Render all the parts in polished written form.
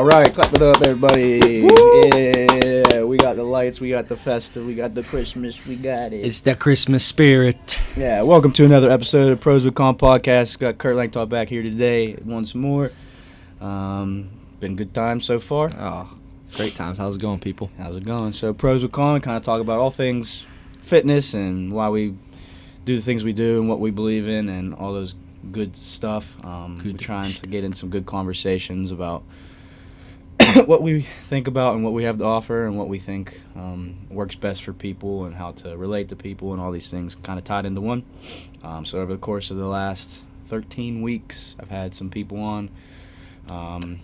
All right, clap it up, everybody. Woo! Yeah, we got the lights, we got the festive, we got the Christmas, we got it. It's the Christmas spirit. Yeah, welcome to another episode of Pros with Con Podcast. Got Kurt Langtop back here today once more. Been good times so far. Oh, great times. How's it going, people? How's it going? So Pros with Con, kind of talk about all things fitness and why we do the things we do and what we believe in and all those good stuff. We're trying to get in some good conversations about what we think about and what we have to offer and what we think works best for people and how to relate to people and all these things kind of tied into one. So over the course of the last 13 weeks, I've had some people on.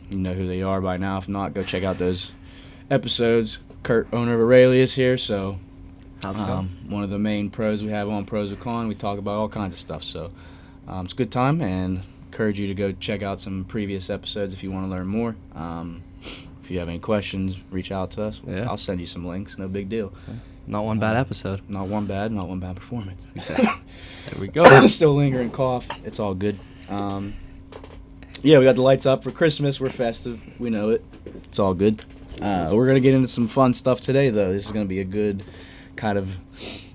You know who they are by now. If not, go check out those episodes. Kurt, owner of Aurelia, is here. So how's it going? One of the main pros we have on Pros with Con. We talk about all kinds of stuff. So it's a good time, and encourage you to go check out some previous episodes if you want to learn more. If you have any questions, reach out to us. Yeah. I'll send you some links. No big deal. Not one bad episode. Not one bad performance. Exactly. There we go. Still lingering cough. It's all good. Yeah, we got the lights up for Christmas. We're festive. We know it. It's all good. We're going to get into some fun stuff today, though. This is going to be a good kind of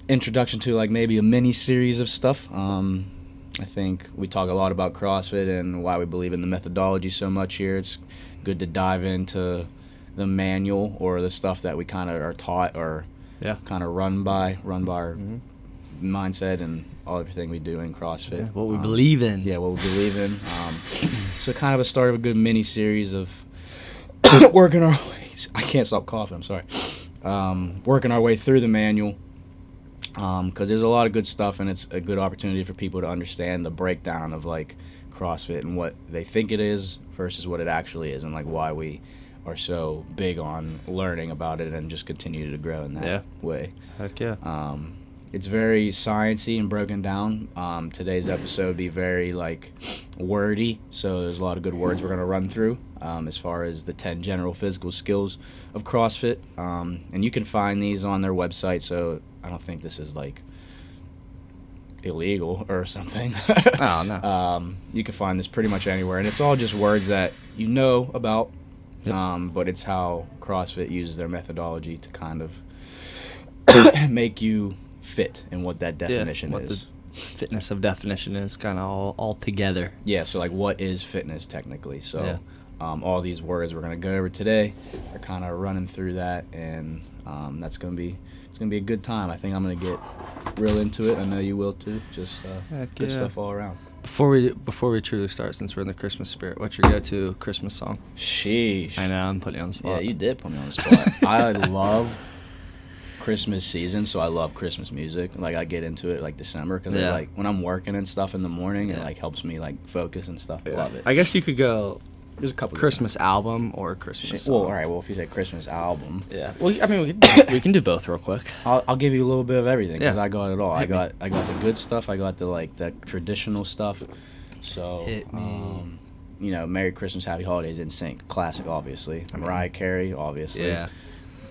introduction to like maybe a mini series of stuff. I think we talk a lot about CrossFit and why we believe in the methodology so much here. It's good to dive into the manual or the stuff that we kind of are taught or kind of run by our mindset and everything we do in CrossFit. Yeah, what we believe in. Yeah, what we believe in. So kind of a start of a good mini series of working our way. I can't stop coughing. I'm sorry. Working our way through the manual. Because there's a lot of good stuff, and it's a good opportunity for people to understand the breakdown of like CrossFit and what they think it is versus what it actually is, and like why we are so big on learning about it and just continue to grow in that way. Heck yeah. It's very sciencey and broken down. Today's episode will be very like wordy, so there's a lot of good words we're gonna run through as far as the 10 general physical skills of CrossFit, and you can find these on their website. So I don't think this is like illegal or something. Oh no. You can find this pretty much anywhere, and it's all just words that you know about. Yep. But it's how CrossFit uses their methodology to kind of make you fit in what that definition what is. The fitness of definition is kind of all together. Yeah, so like what is fitness technically? So all these words we're going to go over today are kind of running through that, and it's going to be a good time. I think I'm going to get real into it. I know you will too. Just good stuff all around. Before we truly start, since we're in the Christmas spirit, what's your go-to Christmas song? Sheesh. I know, I'm putting you on the spot. Yeah, you did put me on the spot. I love Christmas season, so I love Christmas music. Like I get into it like December because like when I'm working and stuff in the morning, it like helps me like focus and stuff. I love it. I guess you could go. There's a couple Christmas album or Christmas song. Well, all right. Well, if you say Christmas album, Well, I mean, we can do both real quick. I'll give you a little bit of everything because I got it all. I got the good stuff. I got the traditional stuff. So hit me. You know, Merry Christmas, Happy Holidays, NSYNC, classic, obviously. Mariah Carey, obviously. Yeah.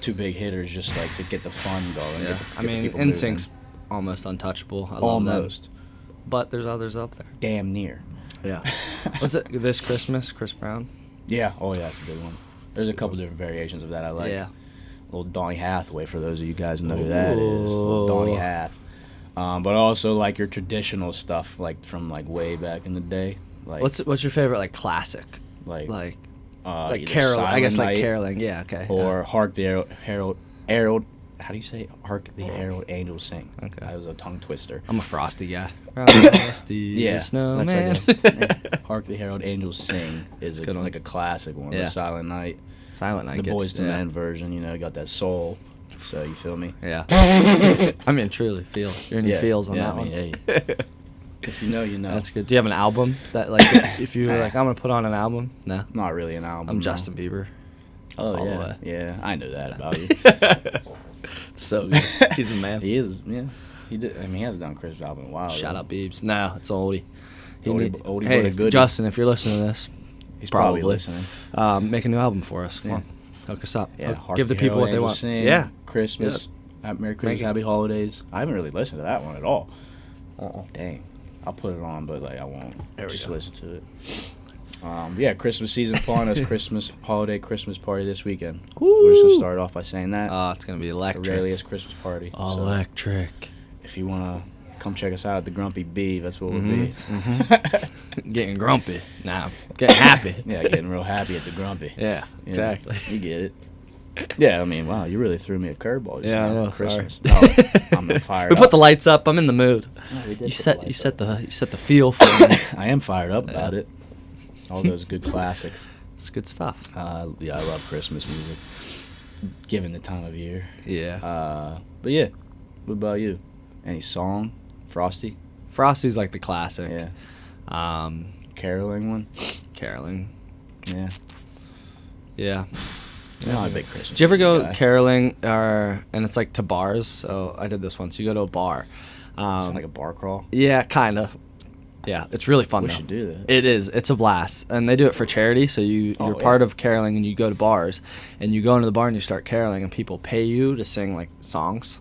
Two big hitters just like to get the fun going. Yeah. I mean, NSYNC's almost untouchable. I love almost. But there's others up there. Damn near. Yeah. Was it This Christmas, Chris Brown? Yeah. Oh, yeah, that's a good one. There's a couple different variations of that I like. Yeah. Little Donny Hathaway, for those of you guys who know who that is. Little Donny Hath. But also like your traditional stuff, like from like way back in the day. Like what's your favorite like classic? Like caroling. I guess like caroling. Yeah. Okay. Or Hark the Herald. How do you say it? Hark the Herald Angels Sing. Okay. That was a tongue twister. I'm a Frosty guy. Frosty the Snowman. Hark the Herald Angels Sing is like a classic one. Yeah. Silent Night. Silent Night. The Boyz II Men version, you know, got that soul. So you feel me? Yeah. I mean, truly feel. You're in your feels on that one. Hey. If you know, you know. That's good. Do you have an album that like if you were like I'm gonna put on an album? No. Not really an album. I'm Justin Bieber. Oh yeah. Yeah, I know that about you. So good. He's a man. He is. Yeah. He did. I mean, he hasn't done a Christmas album in a while. Shout out Biebs. No, it's oldie. Oldie hey, goodie. Justin, if you're listening to this, he's probably listening. Make a new album for us. Come on, hook us up. Yeah, give the people what they want. Sing, Christmas, Merry Christmas, Happy Holidays. I haven't really listened to that one at all. Dang, I'll put it on, but like I won't. Just listen to it. Christmas season upon us. Christmas party this weekend. Woo! We're just gonna start off by saying that. Oh, it's gonna be electric. Aurelius Christmas party. Electric. So, if you wanna come check us out at the Grumpy Bee, that's what we'll be. Getting grumpy. Nah, getting happy. Getting real happy at the Grumpy. Yeah, exactly. You get it. Yeah, I mean, wow, you really threw me a curveball. Yeah, I know. Christmas. Sorry. I'm fired up. We put the lights up. I'm in the mood. Oh, we did you set the feel for me. I am fired up about it. All those good classics. It's good stuff. I love Christmas music, given the time of year. Yeah. But yeah, what about you? Any song? Frosty? Frosty's like the classic. Yeah. Caroling one? Caroling. Yeah. Yeah. I'm not a big Christmas. Did you ever go caroling, and it's like to bars? So I did this once. You go to a bar. It's like a bar crawl? Yeah, kind of. Yeah, it's really fun. We should do that. It is. It's a blast. And they do it for charity, so you're part of caroling, and you go to bars, and you go into the bar and you start caroling, and people pay you to sing like songs.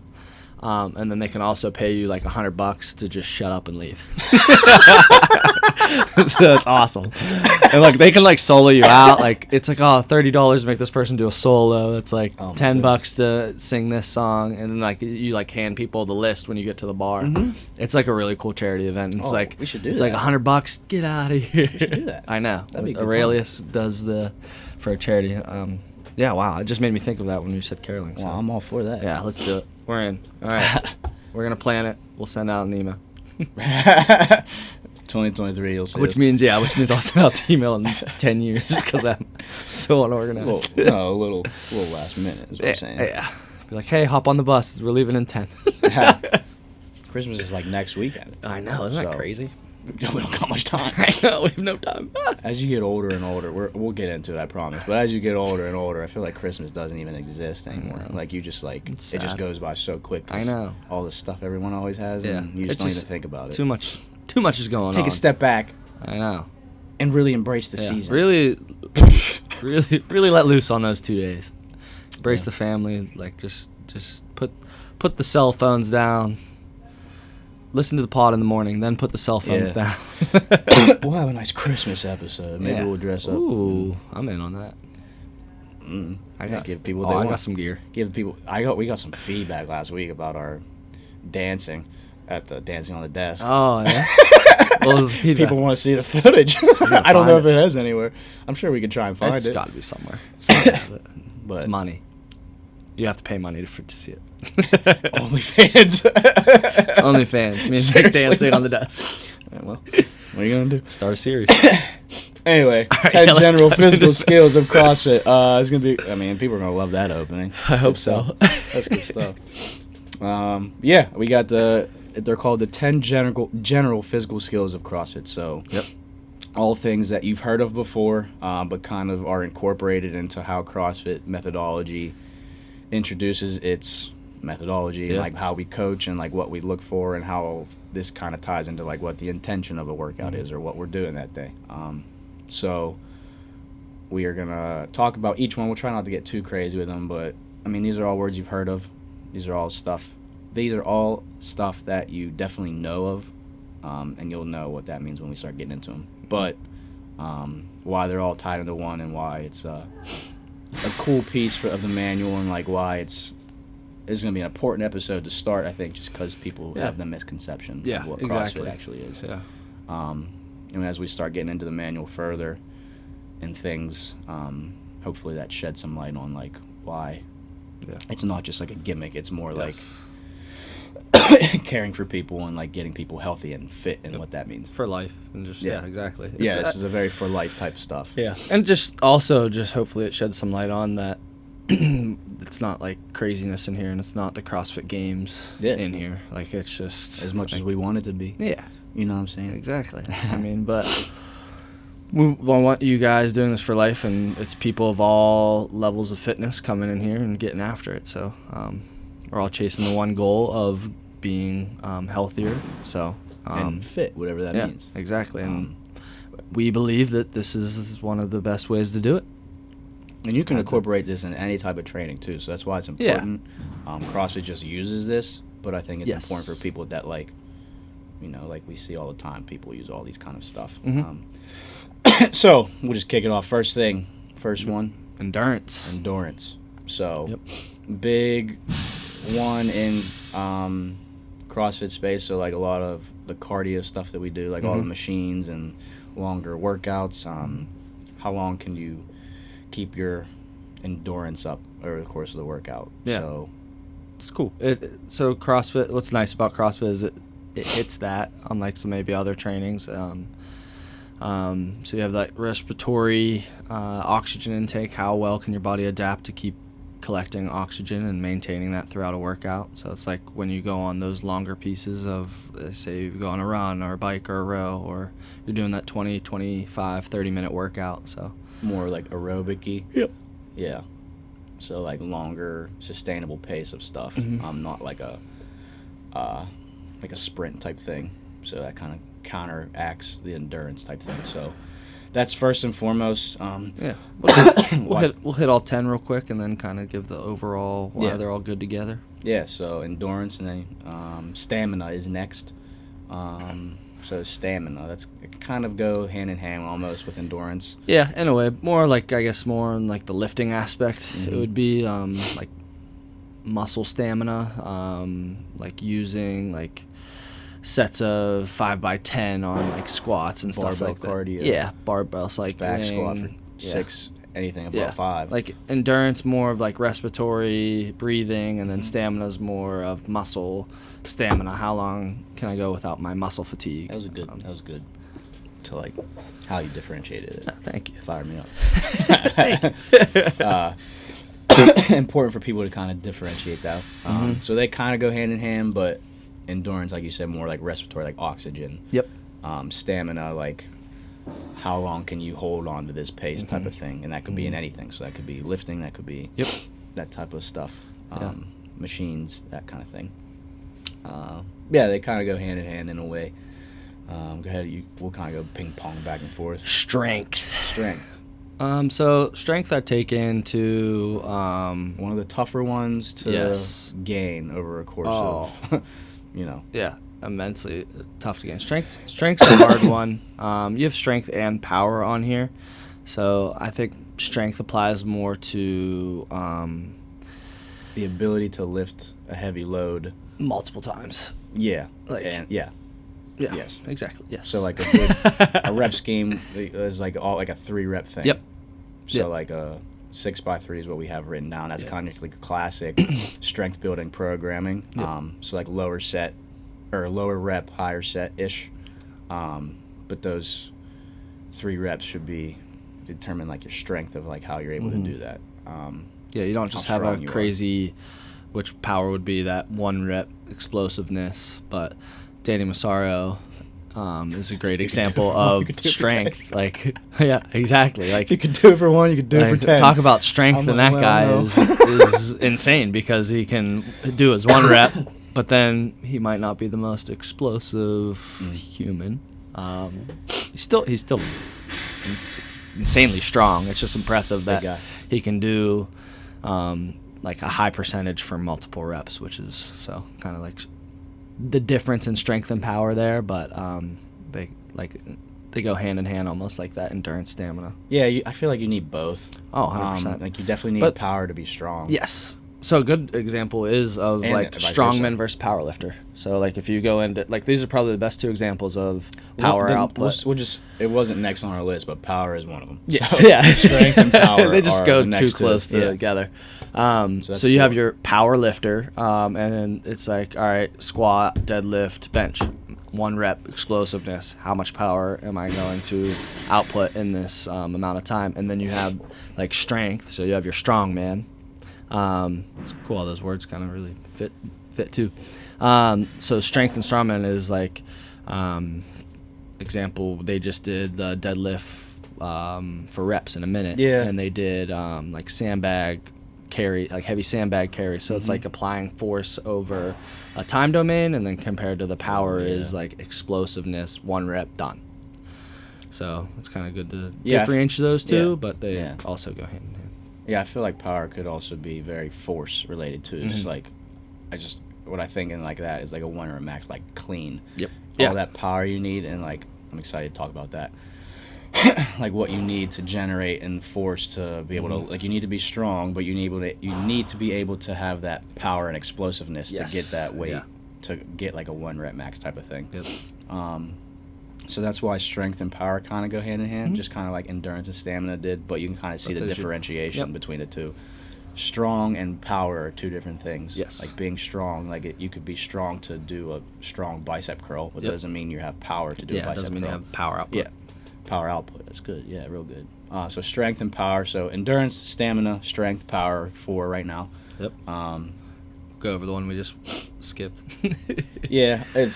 And then they can also pay you like $100 to just shut up and leave. So that's awesome. And like they can like solo you out. Like it's like $30 to make this person do a solo. It's like $10 to sing this song, and then like you like hand people the list when you get to the bar. Mm-hmm. It's like a really cool charity event. It's like we should do it's that. Like $100. Get out of here. We should do that. I know. That'd be good. Aurelius does for a charity. Yeah, wow. It just made me think of that when you said caroling. So. Well, I'm all for that. Yeah, let's do it. We're in. All right. We're going to plan it. We'll send out an email. 2023, you'll see. Which means I'll send out the email in 10 years because I'm so unorganized. A little last minute is what I'm saying. Yeah. Be like, hey, hop on the bus. We're leaving in 10. Christmas is like next weekend. I know. Isn't that crazy? We don't got much time. I know. We have no time. As you get older and older, we'll get into it, I promise. But as you get older and older, I feel like Christmas doesn't even exist anymore. Like you just like it just goes by so quick. I know. All the stuff everyone always has, and you just don't even think about it. Too much is going on. Take a step back. I know. And really embrace the season. Really let loose on those 2 days. Embrace the family. Like just put the cell phones down. Listen to the pod in the morning, then put the cell phones down. We'll have a nice Christmas episode. Maybe we'll dress up. Ooh, I'm in on that. I gotta give people. I got some gear. Give people. We got some feedback last week about our dancing at the Dancing on the Desk. Oh yeah. What was the feedback? People want to see the footage. I don't know if it has anywhere. I'm sure we could try and find it. It's got to be somewhere. But it's money. You have to pay money to see it. OnlyFans. OnlyFans. Me and Nick dancing on the desk. Yeah, well, what are you gonna do? Start a series. Anyway, 10 general physical skills of CrossFit. It's gonna be. I mean, people are gonna love that opening. I hope so. That's good stuff. We got they're called the 10 general physical skills of CrossFit. So, all things that you've heard of before, but kind of are incorporated into how CrossFit methodology introduces its methodology and like how we coach and like what we look for and how this kind of ties into like what the intention of a workout is or what we're doing that day. So we are gonna talk about each one. We'll try not to get too crazy with them, but I mean these are all words you've heard of. These are all stuff that you definitely know of, and you'll know what that means when we start getting into them. But why they're all tied into one and why it's a cool piece of the manual and like why it's going to be an important episode to start, I think, just because people have the misconception of what CrossFit actually is. Yeah. And as we start getting into the manual further and things, hopefully that sheds some light on like why it's not just like a gimmick. It's more like caring for people and like getting people healthy and fit and what that means for life and just exactly. This is a very for life type stuff. And just hopefully it sheds some light on that. It's not like craziness in here, and it's not the CrossFit Games in here. Like it's just as much as we want it to be. You know what I'm saying? Exactly. I mean, but we want you guys doing this for life, and it's people of all levels of fitness coming in here and getting after it. So we're all chasing the one goal of being healthier. So and fit, whatever that means. Exactly. And we believe that this is one of the best ways to do it. And you can incorporate this in any type of training too, so that's why it's important. CrossFit just uses this, but I think it's important for people that like we see all the time. People use all these kind of stuff. So we'll just kick it off. First one, Endurance. So Yep. big one in CrossFit space. So like a lot of the cardio stuff that we do, like all the machines and longer workouts. How long can you keep your endurance up over the course of the workout? Yeah. So It's cool. So CrossFit, what's nice about CrossFit is it hits that, unlike some maybe other trainings. So you have that respiratory oxygen intake. How well can your body adapt to keep collecting oxygen and maintaining that throughout a workout? So it's like when you go on those longer pieces of, say you go on a run or a bike or a row, or you're doing that 20, 25, 30-minute workout. So more like aerobic-y. Yep. Yeah. So like longer, sustainable pace of stuff. Not like a sprint type thing. So that kind of counteracts the endurance type thing. So that's first and foremost. Yeah, we'll hit all 10 real quick, and then kind of give the overall why they're all good together. Yeah. So endurance, and then stamina is next. So stamina, that's kind of go hand in hand almost with endurance. Yeah, in a way, more like, I guess, more in like the lifting aspect. It would be like muscle stamina, like using like sets of 5x10 on like squats and stuff like cardio. that. Yeah, barbell cycling. Back squat for 6, anything above 5. Like endurance, more of like respiratory, breathing, and then stamina's more of muscle stamina. How long can I go without my muscle fatigue? That was good. That was good. To like how you differentiated it. Thank you. Fired me up. Important for people to kind of differentiate that. So they kind of go hand in hand, but endurance, like you said, more like respiratory, like oxygen. Yep. Stamina, like how long can you hold on to this pace type of thing, and that could be in anything. So that could be lifting, that could be that type of stuff. Machines, that kind of thing. Yeah, they kind of go hand in hand in a way. Go ahead, we'll kind of go ping pong back and forth. Strength. So strength I take into one of the tougher ones to gain over a course of, Yeah, immensely tough to gain. Strength's a hard one. You have strength and power on here, so I think strength applies more to the ability to lift a heavy load multiple times. Yeah. Yeah. Yes. Exactly. Yes. So like a rep scheme is like a 3-rep thing. Yep. So like a 6x3 is what we have written down. That's kind of like classic strength building programming. So like lower set or lower rep, higher set ish. But those 3 reps should be determine like your strength of like how you're able to do that. Yeah, you don't just have a crazy, which power would be that 1 rep explosiveness, but Danny Massaro is a great example of strength. Like, yeah, exactly. Like, you could do it for 1, you could do it for 10. Talk about strength, and that guy is insane because he can do his 1 rep, but then he might not be the most explosive human. He's still insanely strong. It's just impressive that he can do like a high percentage for multiple reps, which is so kind of like the difference in strength and power there, but they go hand in hand, almost like that endurance stamina. Yeah, I feel like you need both. Oh, 100%. Like you definitely need power to be strong. Yes. So a good example is of like strongman versus powerlifter. So like if you go into like these are probably the best 2 examples of power output. We'll just it wasn't next on our list, but power is one of them. Yeah, so yeah. Strength and power. They just go too next close together. So you have your power lifter, and then it's like, all right, squat, deadlift, bench, 1 rep explosiveness. How much power am I going to output in this amount of time? And then you have like strength. So you have your strongman. It's cool. All those words kind of really fit too. So strength and strongman is like, example, they just did the deadlift for reps in a minute. Yeah. And they did like sandbag carry, like heavy sandbag carry. So it's like applying force over a time domain, and then compared to the power is like explosiveness, 1 rep, done. So it's kind of good to differentiate those 2, but they also go hand in hand. Yeah, I feel like power could also be very force related too. It's like, what I think in like that is like a 1 rep max, like clean. Yep. All that power you need, and like I'm excited to talk about that. like what you need to generate and force to be able to, like, you need to be strong, but you need to be able to have that power and explosiveness Yes. to get that weight, Yeah. to get like a 1 rep max type of thing. Yep. So that's why strength and power kind of go hand in hand, Mhm. just kind of like endurance and stamina did, but you can kind of see But the those are- differentiation Yep. between the two. Strong and power are two different things. Yes. Like being strong, like you could be strong to do a strong bicep curl, but Yep. that doesn't mean you have power to do a Yeah, it bicep doesn't mean curl. you have power output. Yeah, power output. That's good. Yeah, real good. So strength and power. So endurance, stamina, strength, power. 4 right now. Yep. Go over the one we just skipped. Yeah, I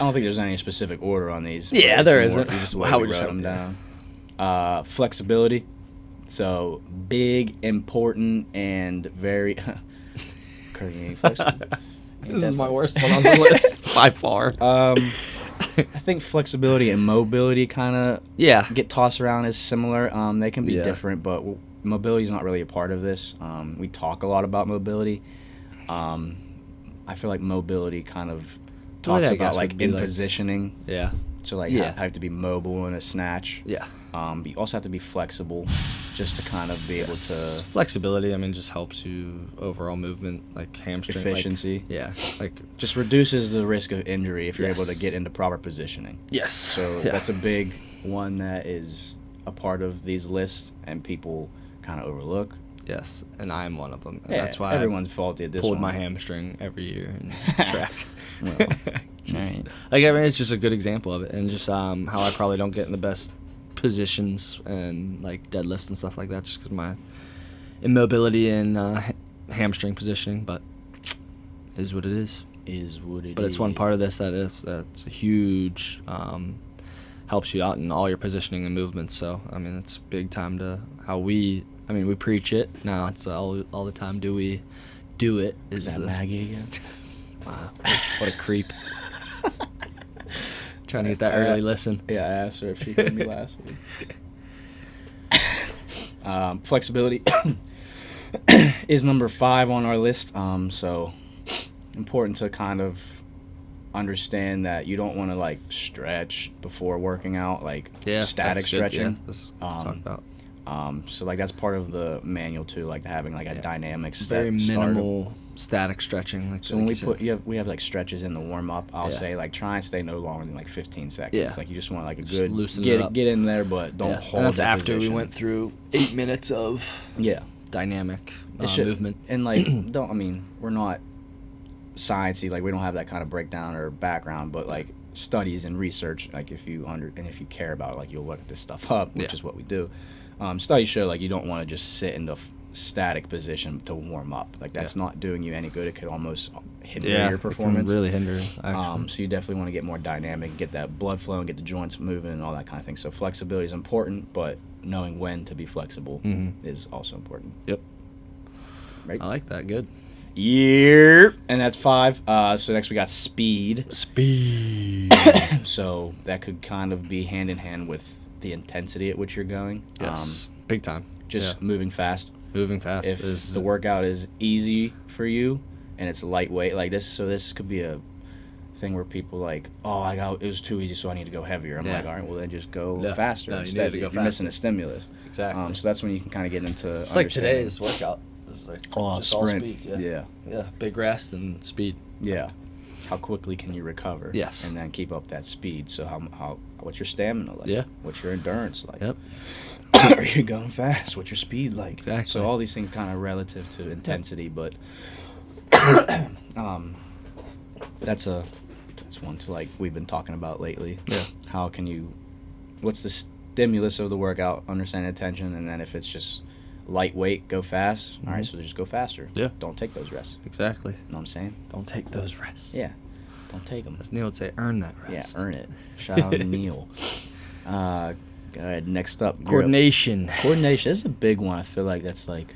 don't think there's any specific order on these. Yeah, but there it's isn't. More, just the How way we we just wrote have- them down. Flexibility. So big, important, and very. Kurt, you ain't flexible. You ain't This that is my flexible. worst one on the list by far. I think flexibility and mobility kind of Yeah. get tossed around as similar. They can be Yeah. different, but mobility is not really a part of this. We talk a lot about mobility. I feel like mobility kind of talks I about guess like would be in like- positioning. Yeah. So like Yeah. have to be mobile in a snatch. Yeah. But you also have to be flexible, just to kind of be able to Flexibility, I mean, just helps you overall movement, like hamstring. efficiency. Like, yeah. Like, Just reduces the risk of injury if you're able to Yes. get into proper positioning. yes. So yeah. that's a big one that is a part of these lists and people kind of overlook. Yes. And I'm one of them. And Yeah, that's why everyone's faulty at I this pulled one. my hamstring every year in track. Well, Just- alright. Like, I mean, it's just a good example of it. And just how I probably don't get in the best positions and, like, deadlifts and stuff like that just because my immobility and hamstring positioning. But is what it is. Is what it But it's one part of this that's a huge helps you out in all your positioning and movements. So I mean, it's big time to how we preach it. Now it's all the time. Do we do it? Is that Maggie again? Wow, what a creep! Trying to get that early listen. Yeah, I asked her if she heard me last week. Flexibility is number 5 on our list. So important to kind of understand that you don't want to like stretch before working out, like Yeah, static that's good. stretching. Yeah, that's what I'm talking about. So like that's part of the manual too, like having like a dynamic Very start. minimal static stretching. Like So when we you said. we have like stretches in the warm up, I'll Yeah. say like try and stay no longer than like 15 seconds. Yeah. Like you just want like a Just good loosen it up. get in there, but don't Yeah. hold. And that's that after position. we went through 8 minutes of Yeah, dynamic It should- movement. and like we're not sciencey, like we don't have that kind of breakdown or background, but like studies and research, like if you care about it, like you'll look this stuff up, which Yeah. is what we do. Studies show like you don't want to just sit in the static position to warm up. Like that's not doing you any good. It could almost hinder your performance. It can really hinder. Actually. So you definitely want to get more dynamic, get that blood flow, and get the joints moving and all that kind of thing. So flexibility is important, but knowing when to be flexible is also important. Yep. Right. I like that. Good. Yeah. And that's 5. So next we got speed. Speed. So that could kind of be hand in hand with the intensity at which you're going. Yes. Big time. Just Yeah. moving fast. Moving fast If is the workout is easy for you and it's lightweight like this, so this could be a thing where people like, oh, it was too easy, so I need to go heavier. I'm Yeah. like, all right, well then just go No. faster No, you instead. need to go You're missing a faster. stimulus. exactly. So that's when you can kind of get into. it's like understanding. today's workout. It's like just all sprint. speed. Yeah. Yeah. Big rest and speed. Yeah. How quickly can you recover? Yes. And then keep up that speed. So what's your stamina like? Yeah. What's your endurance like? Yep. Are you going fast? What's your speed like? Exactly. So all these things kind of relative to intensity, but that's one to like we've been talking about lately. Yeah. How can you? What's the stimulus of the workout? Understand attention, and then if it's just lightweight, go fast. All right, so just go faster. Yeah. Don't take those rests. Exactly. You know what I'm saying? Don't take those rests. Yeah. Don't take them. As Neil would say, earn that Yeah, rest. earn it. Shout out to Neil. Go ahead. Next up, Coordination. Coordination. This is a big one. I feel like that's like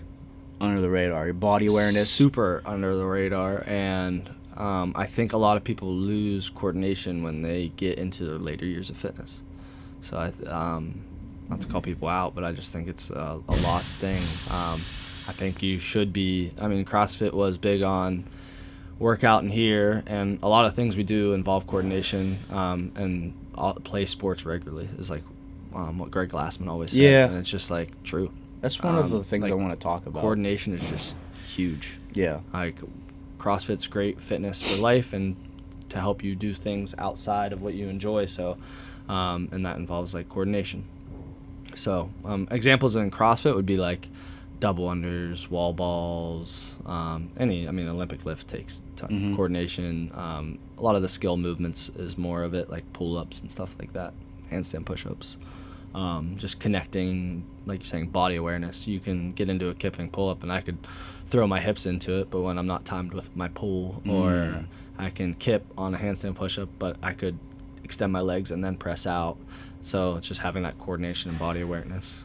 under the radar. Your body awareness. Super under the radar, and I think a lot of people lose coordination when they get into their later years of fitness. So not to call people out, but I just think it's a lost thing. I think you should be. I mean, CrossFit was big on workout in here, and a lot of things we do involve coordination, and play sports regularly is like what Greg Glassman always said. Yeah. And it's just like true. That's one of the things like, I want to talk about. Coordination is just huge. Yeah. Like CrossFit's great fitness for life and to help you do things outside of what you enjoy. So, and that involves like coordination. So, examples in CrossFit would be like double unders, wall balls, Olympic lift takes coordination. A lot of the skill movements is more of it, like pull-ups and stuff like that, handstand push-ups. Just connecting, like you're saying, body awareness. You can get into a kipping pull-up and I could throw my hips into it, but when I'm not timed with my pull, or I can kip on a handstand push-up, but I could extend my legs and then press out. So it's just having that coordination and body awareness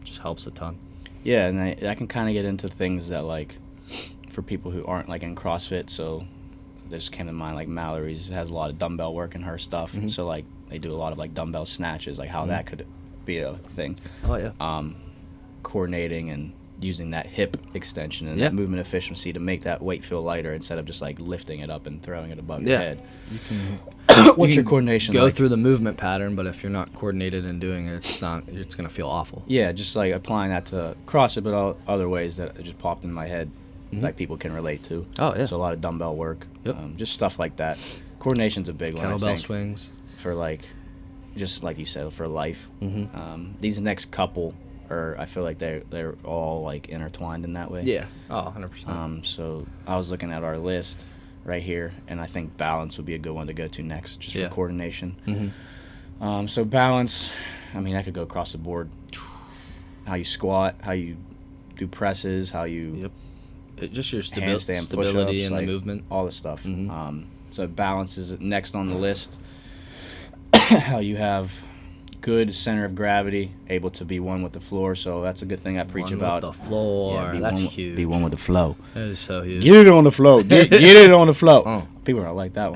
just helps a ton. Yeah, and I can kind of get into things that, like, for people who aren't, like, in CrossFit, so this came to mind, like, Mallory's has a lot of dumbbell work in her stuff, so, like, they do a lot of, like, dumbbell snatches, like, how that could be a thing. Oh, yeah. Coordinating and using that hip extension and that movement efficiency to make that weight feel lighter instead of just, like, lifting it up and throwing it above your head. You can What's your coordination go like? through the movement pattern, but if you're not coordinated in doing it, it's going to feel awful. Yeah, just, like, applying that to CrossFit, but all other ways that just popped in my head, like, people can relate to. Oh, yeah. So a lot of dumbbell work. Yep. Just stuff like that. Coordination's a big one, I Kettlebell think, swings. for, like, just like you said, for life. These next couple I feel like they're all, like, intertwined in that way. Yeah. Oh, 100%. So I was looking at our list right here, and I think balance would be a good one to go to next, just for coordination. So balance, I mean, I could go across the board. How you squat, how you do presses, how you just your handstand stability push-ups, in like, the movement. all the stuff. So balance is next on the list. How you have good center of gravity, able to be one with the floor. So that's a good thing I preach One about. with the floor. Yeah, That's one, huge. Be one with the flow. That is so huge. Get it on the flow. Get it on the flow. People don't like that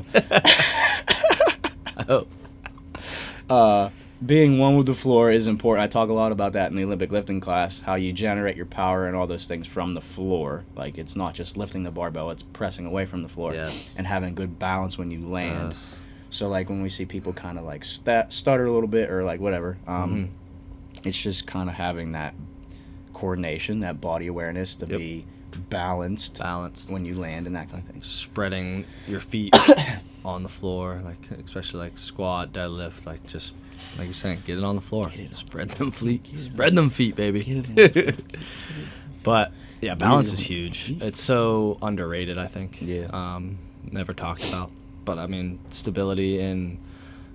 one. Being one with the floor is important. I talk a lot about that in the Olympic lifting class, how you generate your power and all those things from the floor. Like, it's not just lifting the barbell, it's pressing away from the floor and having good balance when you land. Yes. So, like, when we see people kind of, like, stutter a little bit or, like, whatever, it's just kind of having that coordination, that body awareness to be balanced when you land and that kind of thing. Spreading your feet on the floor, like, especially, like, squat, deadlift, like, just, like you're saying, get it on the floor. Spread them feet, baby. But, yeah, balance is huge. It's so underrated, I think. Yeah. Never talked about. But, I mean, stability in,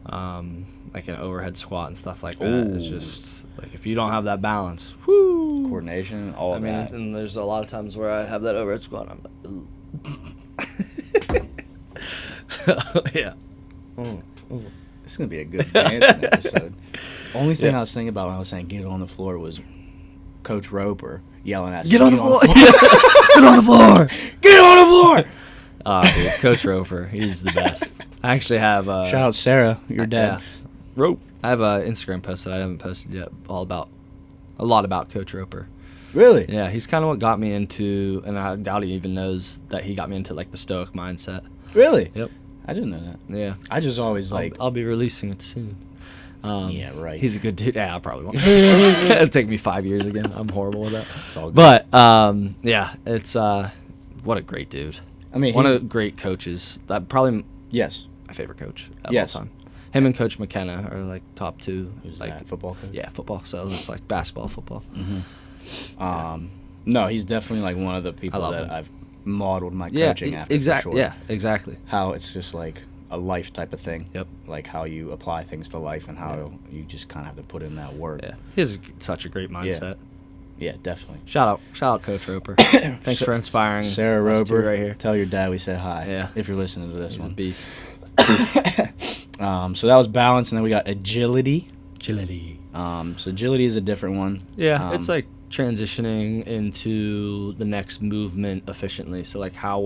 like, an overhead squat and stuff like that is just, like, if you don't have that balance, whoo. Coordination, all of that. And there's a lot of times where I have that overhead squat and I'm like, so, yeah. This is going to be a good dancing episode. Only thing I was thinking about when I was saying get on the floor was Coach Roper yelling at us. Get on the floor! Get on the floor! Get on the floor! Dude, Coach Roper, he's the best. I actually have shout out Sarah, your dad. Rope. I have an Instagram post that I haven't posted yet, a lot about Coach Roper. Really? Yeah, he's kind of what got me into, and I doubt he even knows that he got me into, like, the Stoic mindset. Really? Yep. I didn't know that. Yeah. I just always I'll be releasing it soon. Yeah, right. He's a good dude. Yeah, I probably won't. It'll take me 5 years again. I'm horrible with that. It's all good. But yeah, it's what a great dude. I mean, one of the great coaches. That probably my favorite coach of all time. Him and Coach McKenna are like top two. Who's like that, football coach? Yeah, football. So it's like basketball, football. No, he's definitely like one of the people that him. I've modeled my coaching after. Exactly. For sure. Yeah, exactly. How it's just like a life type of thing. Yep. Like how you apply things to life and how you just kind of have to put in that work. Yeah. He has such a great mindset. Yeah, definitely. Shout out Coach Roper. Thanks for inspiring Sarah us two Roper right here. Tell your dad we said hi. Yeah. If you're listening to this He's one. a beast. So that was balance, and then we got agility. Agility. So agility is a different one. Yeah, it's like transitioning into the next movement efficiently. So like how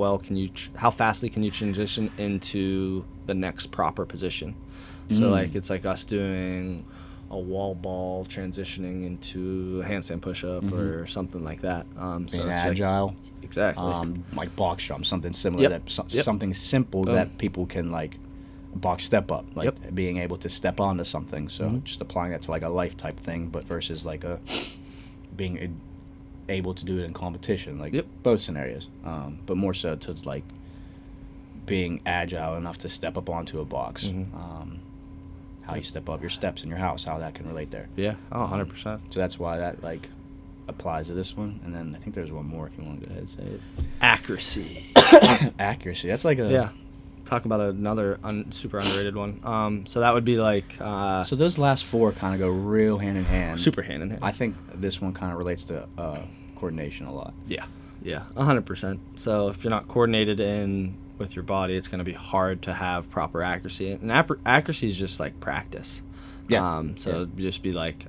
fastly can you transition into the next proper position? So like it's like us doing a wall ball transitioning into a handstand push-up or something like that. So being it's agile. Like, exactly. Like box jump, something similar. Something simple that people can like box step up, like Yep. being able to step onto something. So Mhm. just applying that to like a life type thing, but versus like being able to do it in competition, like Yep. both scenarios. But more so to like being agile enough to step up onto a box. Mhm. How you step up your steps in your house, how that can relate there. Yeah. Oh, 100%. So that's why that like applies to this one. And then I think there's one more if you want to go ahead and say Accuracy. it. Accuracy. That's like a Yeah. Talk about another super underrated one. So that would be like So those last four kind of go real hand in hand. super hand in hand. I think this one kind of relates to coordination a lot. Yeah, 100%. So if you're not coordinated in with your body, it's going to be hard to have proper accuracy. And accuracy is just like practice. Yeah. So just be like,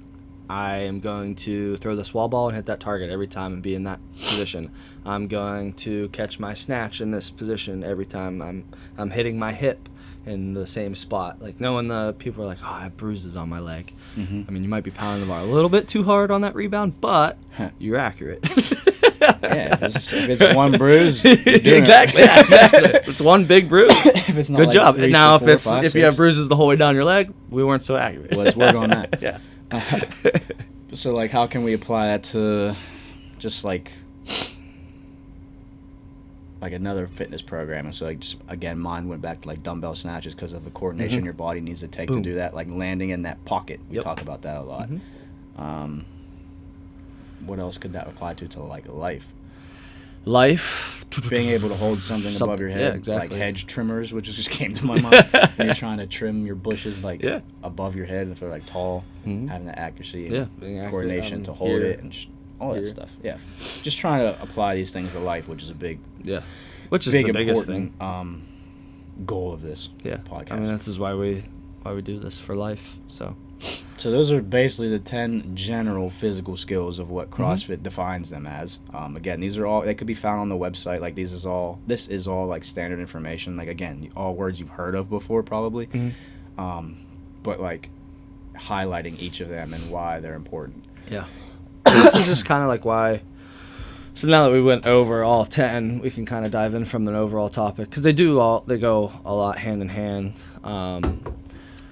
I am going to throw this wall ball and hit that target every time and be in that position. I'm going to catch my snatch in this position every time I'm hitting my hip in the same spot. Like knowing the people are like, oh, I have bruises on my leg. Mm-hmm. I mean, you might be pounding the bar a little bit too hard on that rebound, but you're accurate. Yeah, if it's one bruise, you're doing exactly. it. Yeah, exactly. It's one big bruise. If it's not Good like job. 3, Now, 4, if 5, you 6. have bruises the whole way down your leg, we weren't so accurate. Let's work on that. Yeah. So like, how can we apply that to just like another fitness program? And so like, just again, mine went back to like dumbbell snatches because of the coordination Mhm. your body needs to take Boom. to do that. Like landing in that pocket. We Yep. talk about that a lot. Mhm. What else could that apply to like life? Life. Being able to hold something above your head, Yeah, exactly. like hedge trimmers, which just came to my mind. When you're trying to trim your bushes like Yeah. above your head if they're like tall, Mhm. having the accuracy and Yeah, being accurate coordination on to hold here, it and all that here. stuff. Yeah, just trying to apply these things to life, which is a big, Yeah. Which is big the biggest important thing. Goal of this Yeah. podcast. I mean, this is why we do this for life. So those are basically the 10 general physical skills of what Mm-hmm. CrossFit defines them as. Again, these are all, they could be found on the website. Like this is all like standard information. Like again, all words you've heard of before probably. But like highlighting each of them and why they're important. Yeah. This is just kind of like why. So now that we went over all 10, we can kind of dive in from an overall topic because they go a lot hand in hand.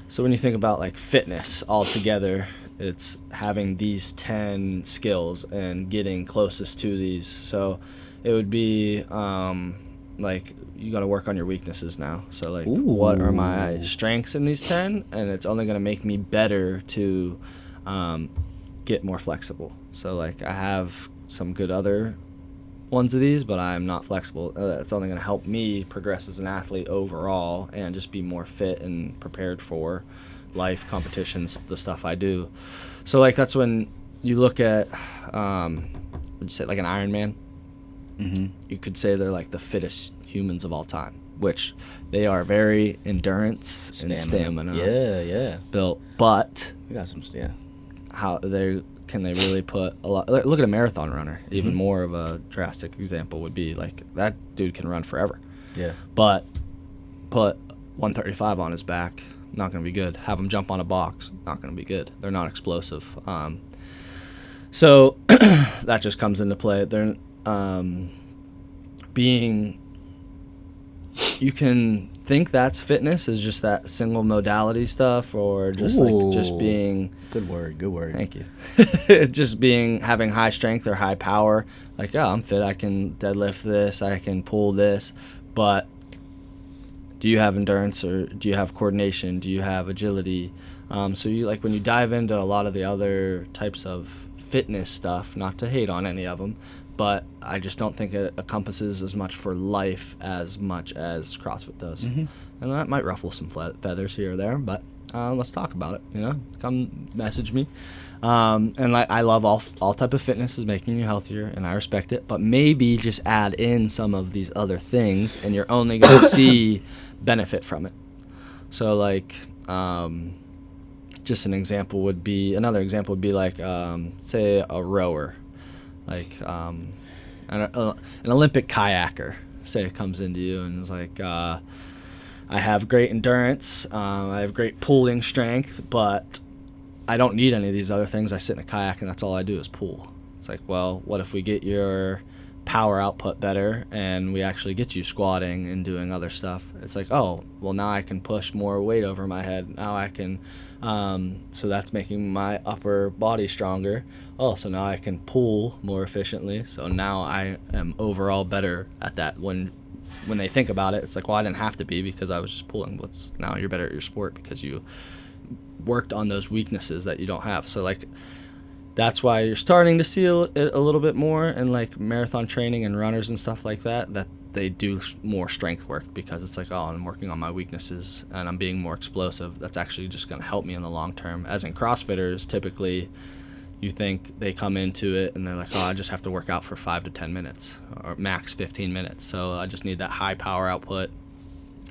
So when you think about like fitness altogether, it's having these 10 skills and getting closest to these. So it would be like you got to work on your weaknesses now. So like, what are my strengths in these 10? And it's only going to make me better to get more flexible. So like I have some good other ones of these, but I'm not flexible. It's only going to help me progress as an athlete overall and just be more fit and prepared for life, competitions, the stuff I do. So like that's when you look at would you say like an Ironman? Mm-hmm. You could say they're like the fittest humans of all time, which they are very endurance and stamina Yeah. built, but We got some, yeah. how they really put a lot. Look at a marathon runner. Even Mm-hmm. more of a drastic example would be like that dude can run forever, Yeah. but put 135 on his back, not going to be good. Have him jump on a box, not going to be good. They're not explosive. So that just comes into play. They're being. You can think that's fitness is just that single modality stuff, or just like just being. Good word. Thank you. Just having high strength or high power. Like, oh, I'm fit. I can deadlift this. I can pull this. But do you have endurance or do you have coordination? Do you have agility? So you like when you dive into a lot of the other types of fitness stuff, not to hate on any of them, but I just don't think it encompasses as much for life as much as CrossFit does. Mm-hmm. And that might ruffle some feathers here or there, but let's talk about it. Come message me. And I love all type of fitness is making you healthier, and I respect it. But maybe just add in some of these other things, and you're only going to see benefit from it. So like, just another example would be like, say a rower, like an Olympic kayaker. Say it comes into you and is like. I have great endurance, I have great pulling strength, but I don't need any of these other things. I sit in a kayak and that's all I do is pull. It's like, well, what if we get your power output better, and we actually get you squatting and doing other stuff. It's like, oh, well, now I can push more weight over my head. Now I can, so that's making my upper body stronger. Oh, so now I can pull more efficiently. So now I am overall better at that. When they think about it, it's like, well, I didn't have to be because I was just pulling. Now you're better at your sport because you worked on those weaknesses that you don't have. So like, that's why you're starting to see it a little bit more in like marathon training and runners and stuff like that they do more strength work, because it's like, oh, I'm working on my weaknesses and I'm being more explosive. That's actually just going to help me in the long term. As in CrossFitters, typically you think they come into it and they're like, oh, I just have to work out for 5 to 10 minutes or max 15 minutes. So I just need that high power output.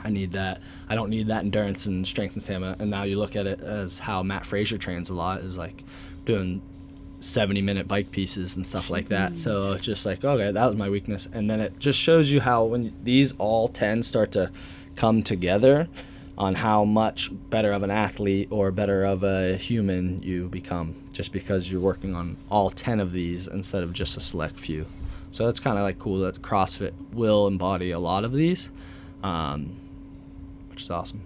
I need that. I don't need that endurance and strength and stamina. And now you look at it as how Matt Fraser trains a lot, is like doing 70-minute bike pieces and stuff like that. So it's just like, okay, that was my weakness. And then it just shows you how when these all 10 start to come together on how much better of an athlete or better of a human you become, just because you're working on all 10 of these instead of just a select few. So it's kind of like cool that CrossFit will embody a lot of these, which is awesome.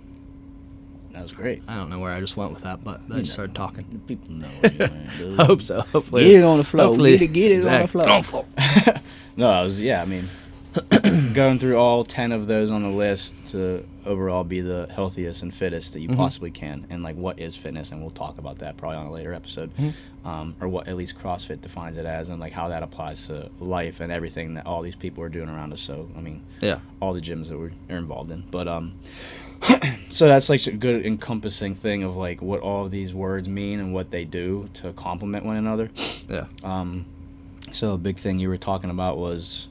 That was great. I don't know where I just went with that, but I just started talking. The people know what you went, dude. I hope so. Hopefully. Get it on the floor. Hopefully. Get it Exactly. on the floor. No, I mean, going through all 10 of those on the list to overall be the healthiest and fittest that you possibly can. And, like, what is fitness? And we'll talk about that probably on a later episode. Or what at least CrossFit defines it as, and, like, how that applies to life and everything that all these people are doing around us. So, I mean, all the gyms that we're involved in. But, so that's like a good encompassing thing of like what all of these words mean and what they do to complement one another. Yeah. So a big thing you were talking about was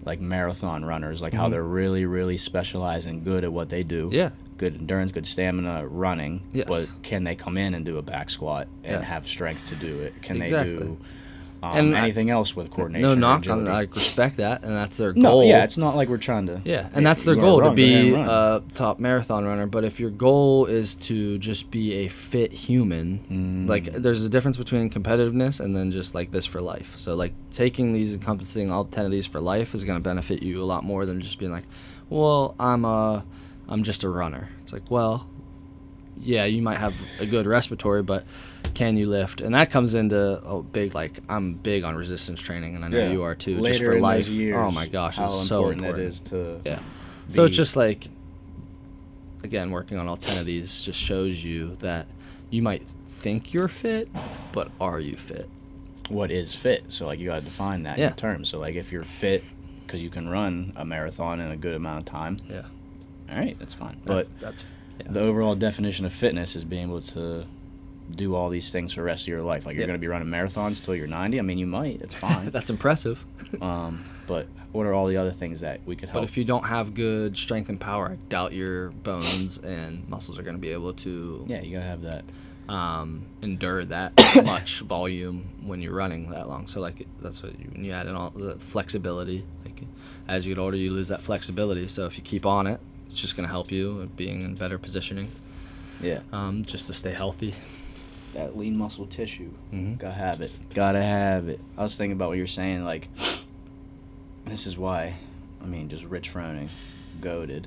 like marathon runners, like how they're really, really specialized and good at what they do. Yeah. Good endurance, good stamina, running. Yes. But can they come in and do a back squat and have strength to do it? Can Exactly. they do and anything else with coordination? No or knock agility? on, like, respect that, and that's their goal. No, yeah, it's not like we're trying to. Yeah, and that's if their you goal, wanna to run, go ahead be and run. a top marathon runner. But if your goal is to just be a fit human, like, there's a difference between competitiveness and then just like this for life. So like taking these, encompassing all 10 of these for life is going to benefit you a lot more than just being like, well, I'm just a runner. It's like, well, yeah, you might have a good respiratory, but can you lift? And that comes into I'm big on resistance training, and I know you are too. Later just for in life. those years, Oh my gosh, how it's so important important. it is to So it's just like, again, working on all 10 of these just shows you that you might think you're fit, but are you fit? what is fit. So like you got to define that in terms. So like if you're fit because you can run a marathon in a good amount of time, all right, that's fine. But that's the overall definition of fitness is being able to do all these things for the rest of your life. Like you're going to be running marathons till you're 90. I mean, you might. It's fine. That's impressive. But what are all the other things that we could help? But if you don't have good strength and power, I doubt your bones and muscles are going to be able to. Yeah, you got to have that. Endure that much volume when you're running that long. So like that's what when you add in all the flexibility. Like as you get older, you lose that flexibility. So if you keep on it, it's just going to help you being in better positioning. Yeah. Just to stay healthy. That lean muscle tissue. Gotta have it. Gotta have it. I was thinking about what you're saying. Like, this is why, I mean, just Rich Froning, goated.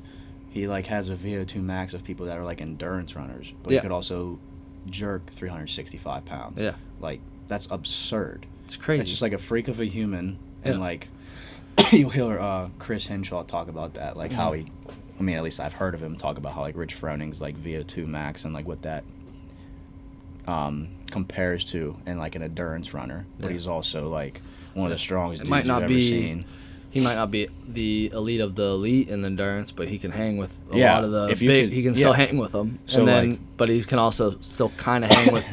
He like has a VO2 max of people that are like endurance runners, but he could also jerk 365 pounds. Yeah. Like, that's absurd. It's crazy. It's just like a freak of a human. And like, you'll hear Chris Henshaw talk about that. Like how he, I mean, at least I've heard of him talk about how like Rich Froning's like VO2 max and like what that compares to in like an endurance runner. But he's also like one of the strongest dudes you've ever seen. He might not be the elite of the elite in endurance, but he can hang with a Yeah, lot of the if you big. could- He can still hang with them, So, and then like- but he can also still kind of hang with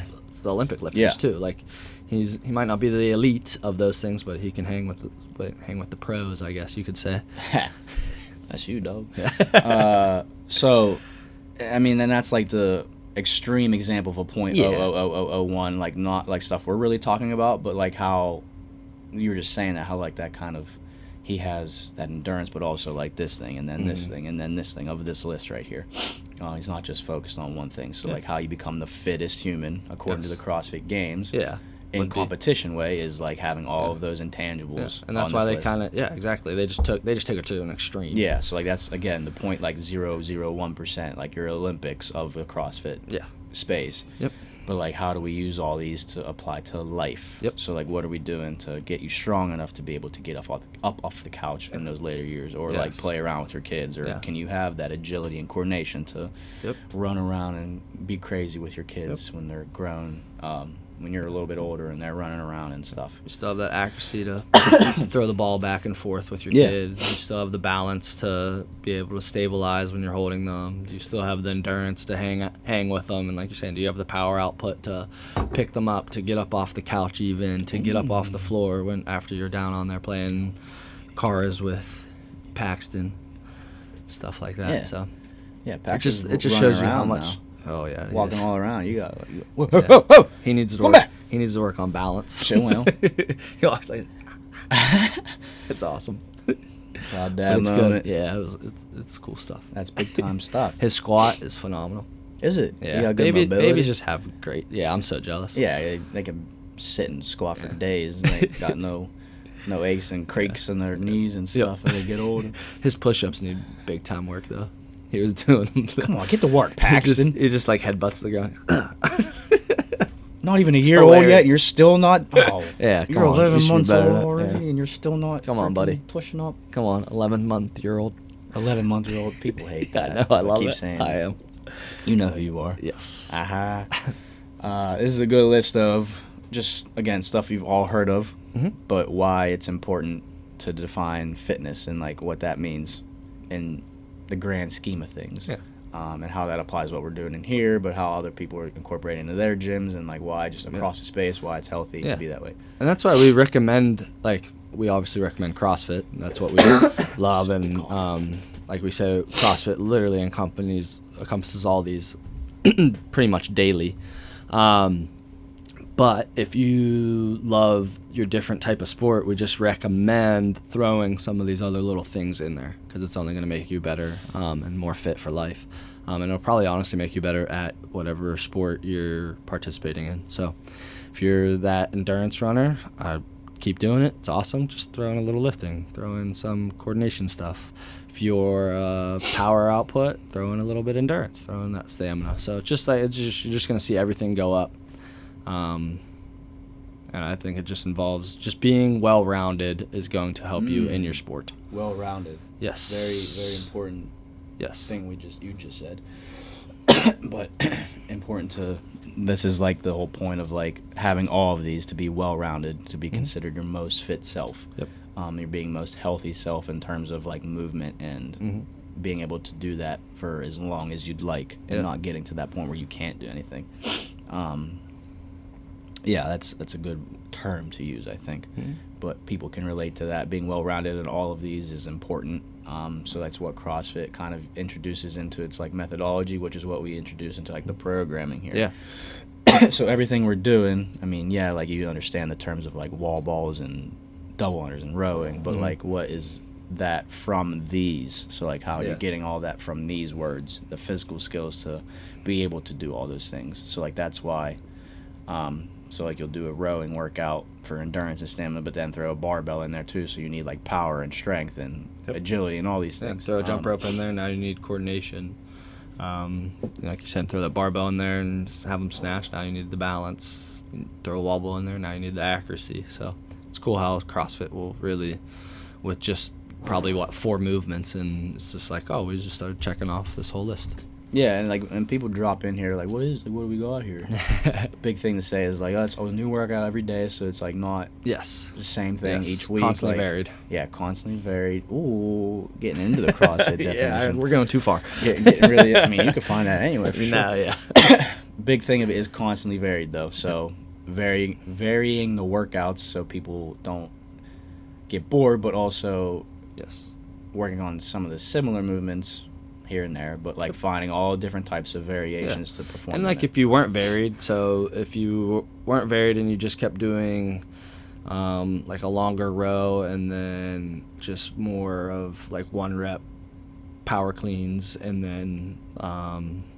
the Olympic lifters too. Like he might not be the elite of those things, but he can hang with the pros, I guess you could say. That's you, dog. So, I mean, then that's like the extreme example of a .00001, like not like stuff we're really talking about, but like how you were just saying that, how like that kind of, he has that endurance, but also like this thing, and then this thing, and then this thing of this list right here. He's not just focused on one thing. So like how you become the fittest human according to the CrossFit Games. Yeah. in competition way is like having all of those intangibles. And that's why they kind of exactly. They just took it to an extreme. Yeah, so like that's again the point, like 0.001%, like your Olympics of the CrossFit space. Yep. But like, how do we use all these to apply to life? Yep. So like, what are we doing to get you strong enough to be able to get up off the couch in those later years, or like play around with your kids, or can you have that agility and coordination to run around and be crazy with your kids when they're grown? When you're a little bit older and they're running around and stuff. You still have that accuracy to throw the ball back and forth with your kids. You still have the balance to be able to stabilize when you're holding them. You still have the endurance to hang with them. And like you're saying, do you have the power output to pick them up, to get up off the couch even, to get up off the floor after you're down on there playing cars with Paxton, stuff like that. Yeah. So Paxton it just shows you how much... Now. Oh yeah, walking all around. You got whoa. He needs to Come work. back. He needs to work on balance. Sure will. He walks like. It's awesome. Proud But dad it's moment. good. Yeah, it's cool stuff. That's big time stuff. His squat is phenomenal. Is it? Yeah, You got good mobility? babies just have great. Yeah, I'm so jealous. Yeah, they can sit and squat for days. And they got no aches and creaks in their knees and stuff as they get older. His push-ups need big time work though. He was doing them. Come on, get to work, Paxton. He just like headbutts the ground. Not even a year old yet, and you're still not. Oh, yeah, you're 11 months old already, already, and you're still not. Come on, buddy. Pushing up. Come on, 11-month-year-old. 11-month-old people hate that. I know, I love keep it. Saying I am. You know who you are. Yeah. This is a good list of just again stuff you've all heard of, but why it's important to define fitness and like what that means in the grand scheme of things. Yeah. And how that applies to what we're doing in here, but how other people are incorporating into their gyms, and like why just across the space, why it's healthy to be that way. And that's why we recommend, we obviously recommend CrossFit. That's what we love, and like we say, CrossFit literally encompasses all these pretty much daily. But if you love your different type of sport, we just recommend throwing some of these other little things in there because it's only going to make you better and more fit for life. And it'll probably honestly make you better at whatever sport you're participating in. So if you're that endurance runner, keep doing it. It's awesome. Just throw in a little lifting, throw in some coordination stuff. If you're power output, throw in a little bit of endurance, throw in that stamina. So it's just you're just going to see everything go up. And I think it just involves just being well-rounded is going to help you in your sport. Well-rounded. Yes. Very, very important. Yes. Thing you just said. But important to this is like the whole point of like having all of these to be well-rounded, to be considered your most fit self. Yep. Your being most healthy self in terms of like movement and being able to do that for as long as you'd like, and not getting to that point where you can't do anything. Yeah, that's a good term to use, I think. But people can relate to that. Being well-rounded in all of these is important. So that's what CrossFit kind of introduces into its like methodology, which is what we introduce into like the programming here. Yeah. So everything we're doing, I mean, yeah, like you understand the terms of like wall balls and double unders and rowing, but like what is that from these? So like how you're getting all that from these words, the physical skills to be able to do all those things. So like that's why so like you'll do a rowing workout for endurance and stamina, but then throw a barbell in there too, so you need like power and strength and agility and all these things. Throw a jump rope in there, now you need coordination. Like you said, throw that barbell in there and just have them snatch, now you need the balance. Throw a wobble in there, now you need the accuracy. So it's cool how CrossFit will really, with just probably 4 movements, and it's just like, we just started checking off this whole list. Yeah, and people drop in here like, what do we got here? Big thing to say is like, it's a new workout every day, so it's like not the same thing each week. Constantly varied. Yeah, constantly varied. Ooh, getting into the CrossFit definition. Yeah, we're going too far. Yeah, getting really. I mean, you can find that anywhere for sure. No, yeah. Big thing of it is constantly varied though. So varying the workouts so people don't get bored, but also working on some of the similar movements here and there, but like finding all different types of variations to perform. And like if you weren't varied, so if you weren't varied and you just kept doing like a longer row and then just more of like 1 rep power cleans and then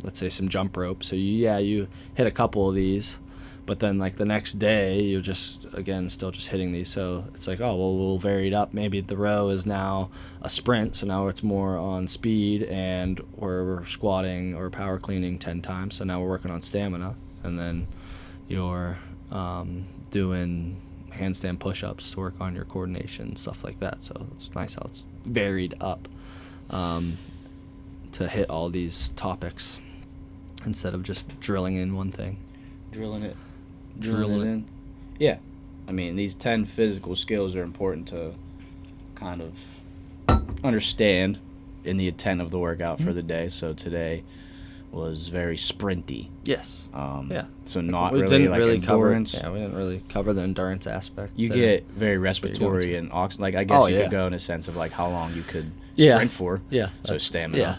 let's say some jump rope, so you hit a couple of these, But then like the next day, you're just again still just hitting these. So it's like, oh well, we'll vary it up. Maybe the row is now a sprint, so now it's more on speed, and we're squatting or power cleaning 10 times. So now we're working on stamina, and then you're doing handstand push-ups to work on your coordination, stuff like that. So it's nice how it's varied up to hit all these topics instead of just drilling in one thing. Drilling it in. Yeah. I mean, these 10 physical skills are important to kind of understand in the intent of the workout for the day. So today was very sprinty. Yes. Yeah. So not we really didn't like really endurance. we didn't really cover the endurance aspect. You so get very respiratory and like I guess you could go in a sense of like how long you could sprint for. Yeah. So stamina. Yeah.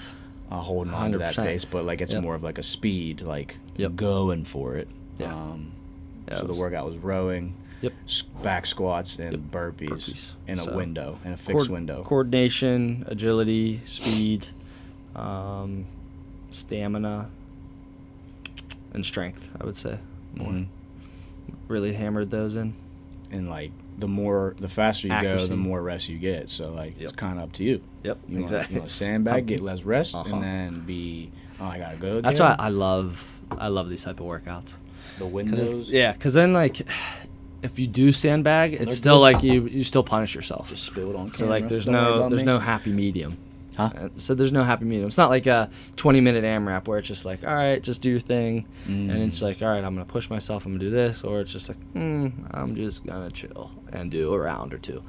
Holding on to that 100%. pace, but like it's more of like a speed, like going for it. Yeah. So the workout was rowing, Yep. back squats, and burpees in a window, in a fixed window. Coordination, agility, speed, stamina, and strength, I would say. More. Really hammered those in. And like the faster you Accuracy. go, the more rest you get. So like it's kind of up to you. Yep, You exactly. want to sandbag, get less rest, and then I gotta go. That's again. why I love these type of workouts. The windows. Because then like, if you do sandbag, it's still like you still punish yourself. Just spilled on camera. So like there's Don't worry about me. no happy medium. Huh? So there's no happy medium. It's not like a 20-minute AMRAP where it's just like, all right, just do your thing, and it's like, all right, I'm gonna push myself, I'm gonna do this, or it's just like, I'm just gonna chill and do a round or two.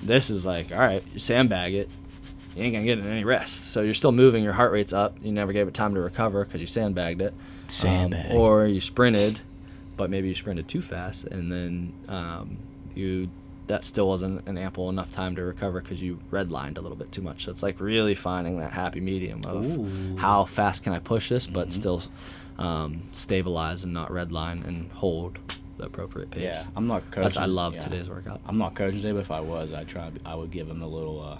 This is like, all right, you sandbag it, you ain't gonna get any rest, so you're still moving, your heart rate's up, you never gave it time to recover because you sandbagged it. Or you sprinted, but maybe you sprinted too fast, and then that still wasn't an ample enough time to recover because you redlined a little bit too much. So it's like really finding that happy medium of how fast can I push this, but still stabilize and not redline and hold the appropriate pace. Yeah, I'm not coaching. I love today's workout. I'm not coaching today, but if I was, I would give him a little.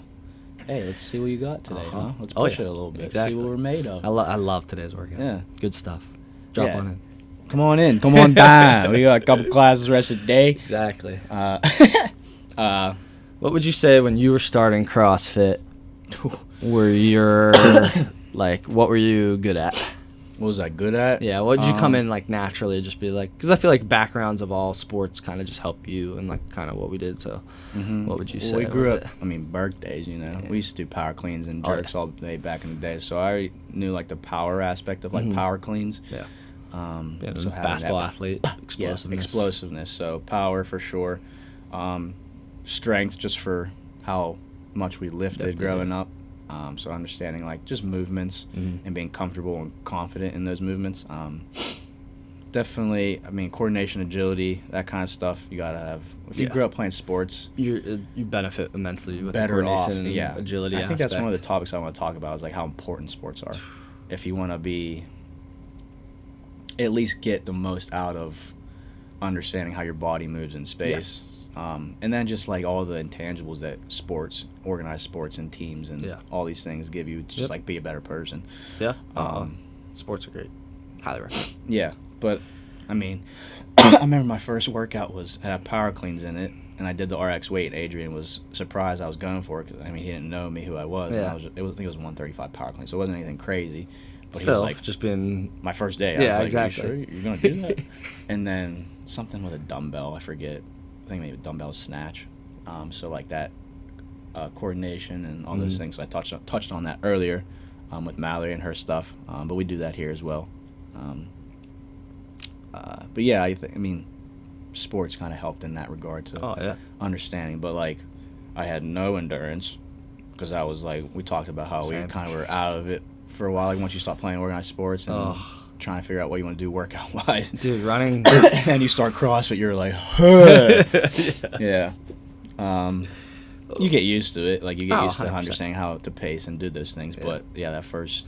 Hey, let's see what you got today, huh? Let's push it a little bit. Exactly. See what we're made of. I love today's workout. Yeah, good stuff. Drop on in. Come on in. Come on down. We got a couple classes the rest of the day. Exactly. What would you say when you were starting CrossFit? Were your what were you good at? What was I good at? Yeah, what did you come in like naturally? Just be like, because I feel like backgrounds of all sports kind of just help you and like kind of what we did. So, what would you say? We grew up. I mean, birthdays. We used to do power cleans and jerks all day back in the day. So I knew like the power aspect of like power cleans. Yeah. So basketball athlete, explosiveness. Yeah, explosiveness. So power for sure. Strength just for how much we lifted growing up. So understanding like just movements and being comfortable and confident in those movements. Definitely, I mean, coordination, agility, that kind of stuff you gotta have. If you grew up playing sports, you benefit immensely with the better off. coordination and agility. I think that's one of the topics I want to talk about is like how important sports are. If you want to be, at least get the most out of understanding how your body moves in space. Yes. And then just like all the intangibles that sports, organized sports and teams and all these things give you to just like be a better person. Yeah. Sports are great. Highly recommend. Yeah. But I mean, I remember my first workout had power cleans in it, and I did the RX weight. Adrian was surprised I was going for it because I mean he didn't know me who I was. Yeah. And I think it was 135 power clean, so it wasn't anything crazy. But Still, he was like, just been my first day. I was like, exactly. Are you sure you're gonna do that? And then something with a dumbbell. I forget. I think maybe a dumbbell snatch. So like that coordination and all those things. So I touched on that earlier with Mallory and her stuff. But we do that here as well. But yeah, I mean, sports kind of helped in that regard to understanding. But like, I had no endurance because I was like, we talked about how we kind of were out of it for a while. Like once you stop playing organized sports and trying to figure out what you want to do workout wise, dude, running. And then you start CrossFit, you're like, huh. Yes. Yeah. You get used to it. Like you get used to 100%. understanding how to pace and do those things. Yeah. But yeah, the first.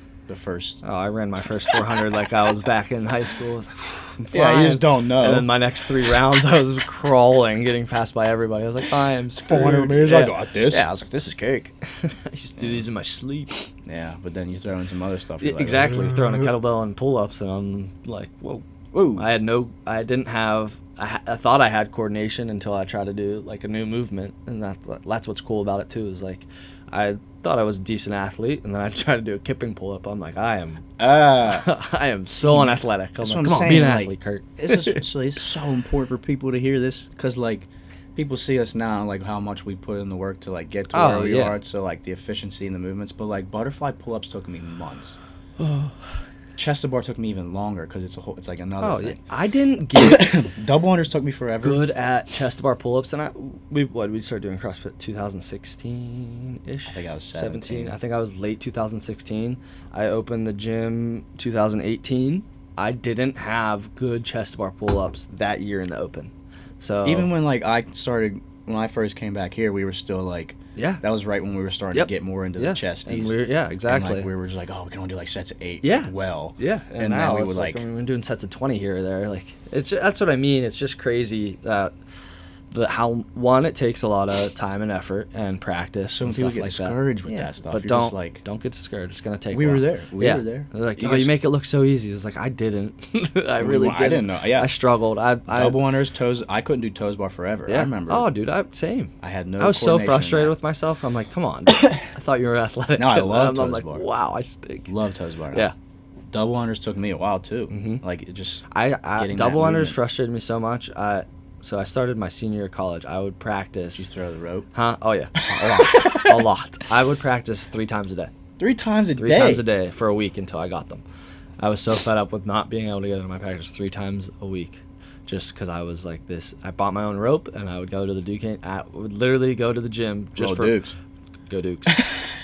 I ran my first 400 like I was back in high school. I was like, I'm flying. Yeah, you just don't know. And then my next 3 rounds, I was crawling, getting passed by everybody. I was like, I am screwed. 400 meters, I got this. Yeah, I was like, this is cake. I used to do these in my sleep. Yeah, but then you throw in some other stuff. Exactly. Throwing a kettlebell and pull-ups, and I'm like, whoa. Woo. I thought I had coordination until I tried to do like a new movement, and that's what's cool about it too. Is like I thought I was a decent athlete, and then I tried to do a kipping pull up. I'm like, I am so unathletic. I'm That's like, what I'm come on, be an saying, athlete, Kurt. It's so important for people to hear this, because like people see us now, like how much we put in the work to like get to where we are, so like the efficiency in the movements. But like butterfly pull-ups took me months. Chest to bar took me even longer, because it's like another thing. I didn't get double unders took me forever. good at chest to bar pull-ups, and we started doing CrossFit 2016 ish. I think I was 17. I think I was late 2016. I opened the gym 2018. I didn't have good chest to bar pull-ups that year in the open. So even when like when I first came back here, we were still like, that was right when we were starting to get more into the chesties. And exactly. And, like, we were just like, we can only do like sets of 8. Yeah. Well. Yeah. And now we would like when we're doing sets of 20 here or there. Like that's what I mean. It's just crazy that how it takes a lot of time and effort and practice. So and people stuff get like discouraged that. with that stuff. But You're don't get discouraged. It's gonna take. We a while. were there. We were there. They're like, you make it look so easy. It's like I didn't. I really didn't. I didn't know. Yeah. I struggled. I double unders, toes. I couldn't do toes bar forever. Yeah. I remember. Oh, dude, same. I had no. I was so coordination frustrated with myself. I'm like, come on. I thought you were athletic. No, I love toes I'm like, bar. wow, I stink. Love toes bar. Yeah. Double unders took me a while too. Mm-hmm. Like it just. I double unders movement. frustrated me so much. So I started my senior year of college. I would practice. Did you throw the rope? Huh? Oh yeah, a lot. I would practice 3 times a day. 3 times a day. 3 times a day for a week until I got them. I was so fed up with not being able to go to my practice 3 times a week, just because I was like this. I bought my own rope, and I would go to the Duke. I would literally go to the gym just for Dukes. Go Dukes.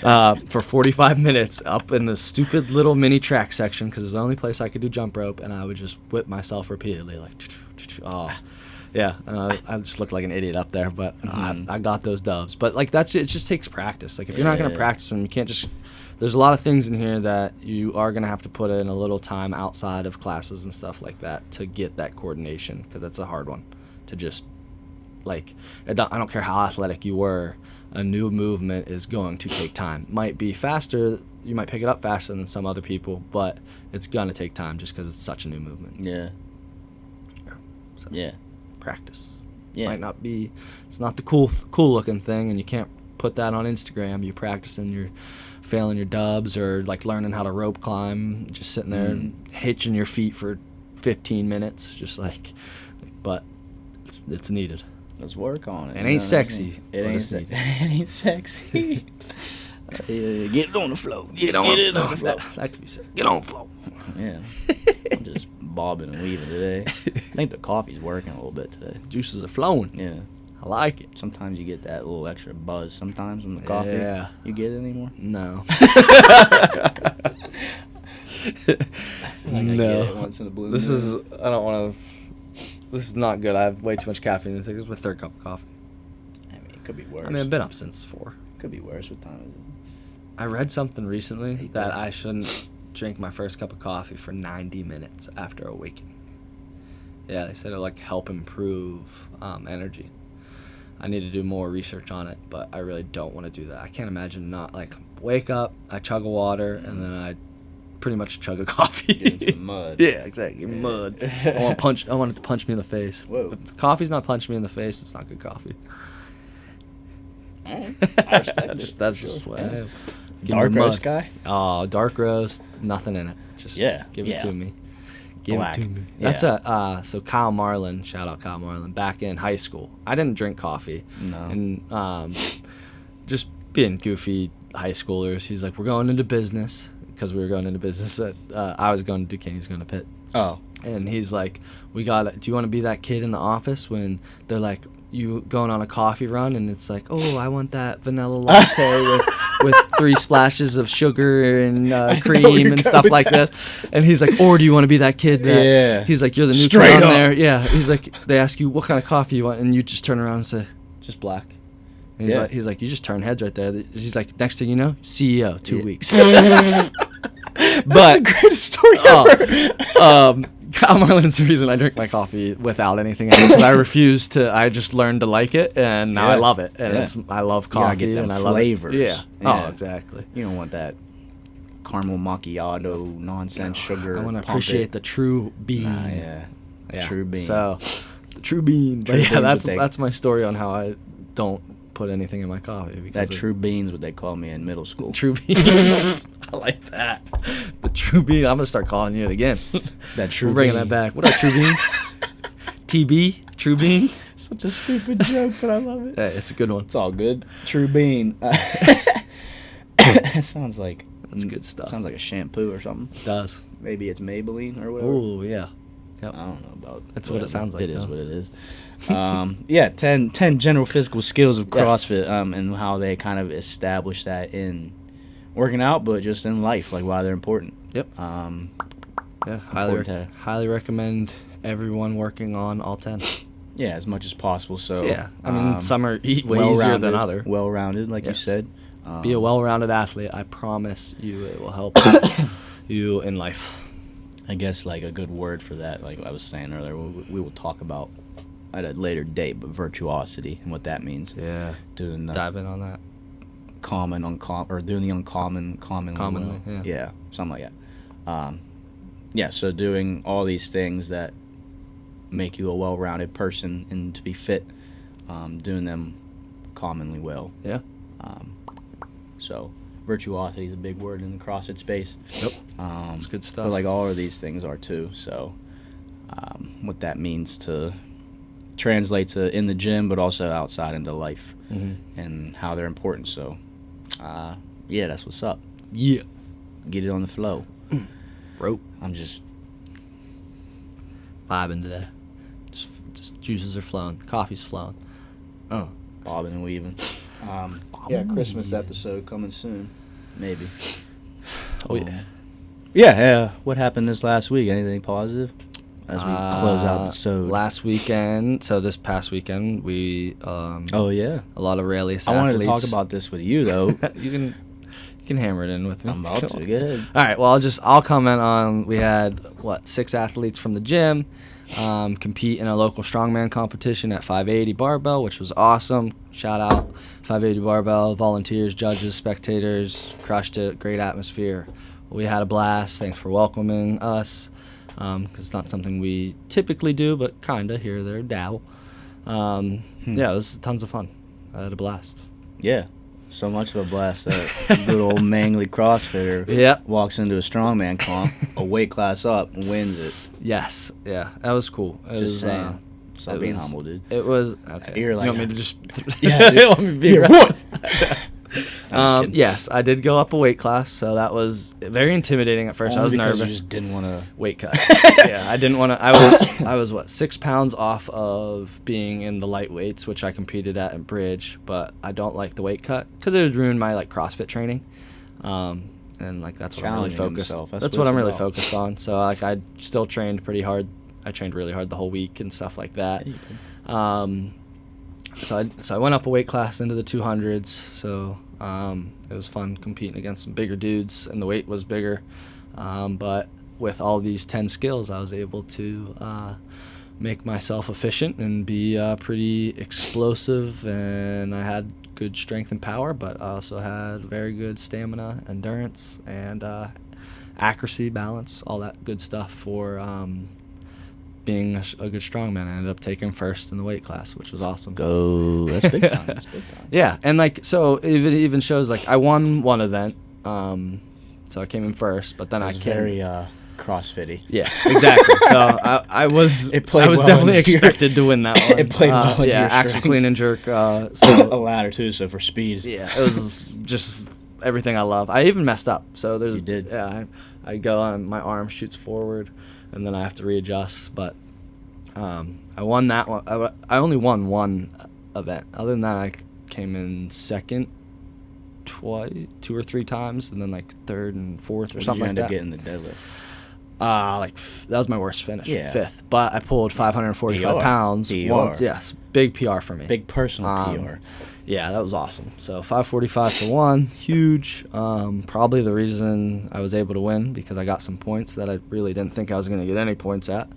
For 45 minutes up in the stupid little mini track section, because it's the only place I could do jump rope, and I would just whip myself repeatedly, like, oh. Yeah, I just looked like an idiot up there, but I got those dubs. But like it just takes practice. Like if you're not gonna practice them, you can't just. There's a lot of things in here that you are gonna have to put in a little time outside of classes and stuff like that to get that coordination, because that's a hard one to just like. I don't care how athletic you were, a new movement is going to take time. Might be faster. You might pick it up faster than some other people, but it's gonna take time just because it's such a new movement. Yeah. So. Yeah. Practice. Yeah. Might not be. It's not the cool looking thing, and you can't put that on Instagram. You're practicing, you're failing your dubs, or like learning how to rope climb, just sitting there and hitching your feet for 15 minutes, just like. But it's needed. Let's work on it. It ain't sexy. It ain't sexy. It ain't sexy. Get it on the floor. Get it on the floor. That could be sick. Get on the floor. Yeah. I'm just bobbing and weaving today. I think the coffee's working a little bit today. Juices are flowing. Yeah. I like it. Sometimes you get that little extra buzz sometimes from the coffee. Yeah. You get it anymore? No. I get it once in a blue moon. This is not good. I have way too much caffeine. I think it's my 3rd cup of coffee. I mean, it could be worse. I mean, I've been up since 4. Could be worse. What time is it? I read something recently that I shouldn't drink my first cup of coffee for 90 minutes after awakening. Yeah, they said it'll like help improve energy. I need to do more research on it, but I really don't want to do that. I can't imagine not like wake up, I chug a water, and then I pretty much chug a coffee. Get into the mud. Yeah, exactly. Mud. I want it to punch me in the face. Whoa. If coffee's not punching me in the face, it's not good coffee. All right. I respect it. That's just what I am. Dark roast guy? Oh, dark roast, nothing in it. Just give it to me. Give Black. it to me. Yeah. That's so Kyle Marlin, shout out Kyle Marlin, back in high school. I didn't drink coffee. No. And just being goofy high schoolers, he's like, we're going into business, because we were going into business. I was going to Duquesne, he's going to Pitt. Oh. And he's like, do you want to be that kid in the office when they're like, you going on a coffee run, and it's like, oh, I want that vanilla latte with 3 splashes of sugar and cream and stuff like this. And he's like, or do you want to be that kid that he's like, you're the new Straight kid on up. there. Yeah. He's like, they ask you what kind of coffee you want, and you just turn around and say, just black. And he's like, you just turn heads right there. He's like, next thing you know, CEO, 2 weeks. But Greatest story ever. Kyle Marlin's the reason I drink my coffee without anything else. I refuse to. I just learned to like it, and now I love it. And I love coffee, get them and I flavors. love it. Yeah. Yeah. Oh, exactly. You don't want that caramel macchiato nonsense sugar. I want to pump appreciate it. the true bean. Nah, yeah. True bean. So, the true bean. But True yeah, bean's what that's my story on how I don't put anything in my coffee. Because That true bean's what they called me in middle school. True bean. I like that. The true bean. I'm gonna start calling you it again. That true We're bringing bean. that back. What up, true bean? TB, true bean. Such a stupid joke, but I love it. Yeah, it's a good one. It's all good. True bean. It sounds like That's good stuff. Sounds like a shampoo or something. It does. Maybe it's Maybelline or whatever. Oh yeah. I don't know about. That's what it sounds like, It is though. what it is. Yeah, 10 general physical skills of Yes. CrossFit, and how they kind of establish that in working out, but just in life, like why they're important. Yep. Yeah. Highly recommend everyone working on all 10. Yeah, as much as possible. So Yeah. I mean, some are way easier than other. Well-rounded, like Yes. you said. Be a well-rounded athlete. I promise you, it will help you in life. I guess like a good word for that, like I was saying earlier, we will talk about at a later date, but virtuosity and what that means. Yeah. Doing the Dive in on that. doing the uncommon commonly. Yeah. Yeah, something like that. Yeah, so doing all these things that make you a well-rounded person and to be fit, doing them commonly well. Yeah. So virtuosity is a big word in the CrossFit space. Yep. It's good stuff. But like all of these things are too. So what that means to translate to in the gym, but also outside into life, and how they're important. So yeah, that's what's up. Yeah. Get it on the flow. Rope. I'm just Vibing today. Just juices are flowing. Coffee's flowing. Oh. bobbing and weaving. Yeah, Christmas episode coming soon, maybe. Oh yeah. Yeah. What happened this last week? Anything positive? As we close out the show. Last weekend, so this past weekend, we Oh yeah. a lot of Rallies I wanted to athletes. talk about this with you though. you can hammer it in with me. I'm about to. Go ahead. All right. Well, I'll comment on. We had 6 athletes from the gym compete in a local strongman competition at 580 barbell, which was awesome. Shout out 580 barbell, volunteers, judges, spectators, crushed it. Great atmosphere. We had a blast. Thanks for welcoming us. Because it's not something we typically do, but kinda here, there, dabble. Yeah, it was tons of fun. I had a blast. Yeah. So much of a blast that good old mangly CrossFitter Yep. walks into a strongman comp, a weight class up, and wins it. Yes. Yeah. That was cool. It Just was, saying. Stop it being was- humble, dude. It was okay. You're like, you want me to just? Yeah, dude. You want me to be Yeah, right? what? I'm just kidding. Yes, I did go up a weight class, so that was very intimidating at first. I was Only because nervous. You just didn't want to. Weight cut. Yeah, I didn't want to. I was 6 pounds off of being in the lightweights, which I competed at in bridge, but I don't like the weight cut because it would ruin my CrossFit training. And that's what I'm really Challenging focused. himself, that's That's what what I'm it's really about. focused on. So I still trained pretty hard. I trained really hard the whole week and stuff like that. So I went up a weight class into the 200s. So it was fun competing against some bigger dudes, and the weight was bigger. But with all these 10 skills, I was able to make myself efficient and be pretty explosive. And I had good strength and power, but I also had very good stamina, endurance, and accuracy, balance, all that good stuff for being a good strongman. I ended up taking first in the weight class, which was awesome. Go. That's big time. That's big time. Yeah, and so it even shows I won one event, so I came in first, but then That's I came. very CrossFitty. Yeah, exactly. So I was It played well definitely into your- expected to win that one. It played well into Yeah, your axle strengths. clean and jerk. A So ladder too, so for speed. yeah, it was just everything I love. I even messed up. So there's You did. Yeah, I go on, my arm shoots forward, and then I have to readjust. But I won that one. I only won one event. Other than that, I came in second two or three times, and then third and fourth or What did something you end like up that. getting the deadlift? That was my worst finish. Yeah. 5th. But I pulled 545 PR. pounds PR. once. Yes, big PR for me. Big personal PR. Yeah, that was awesome. So 545 for one, huge. Probably the reason I was able to win, because I got some points that I really didn't think I was going to get any points at.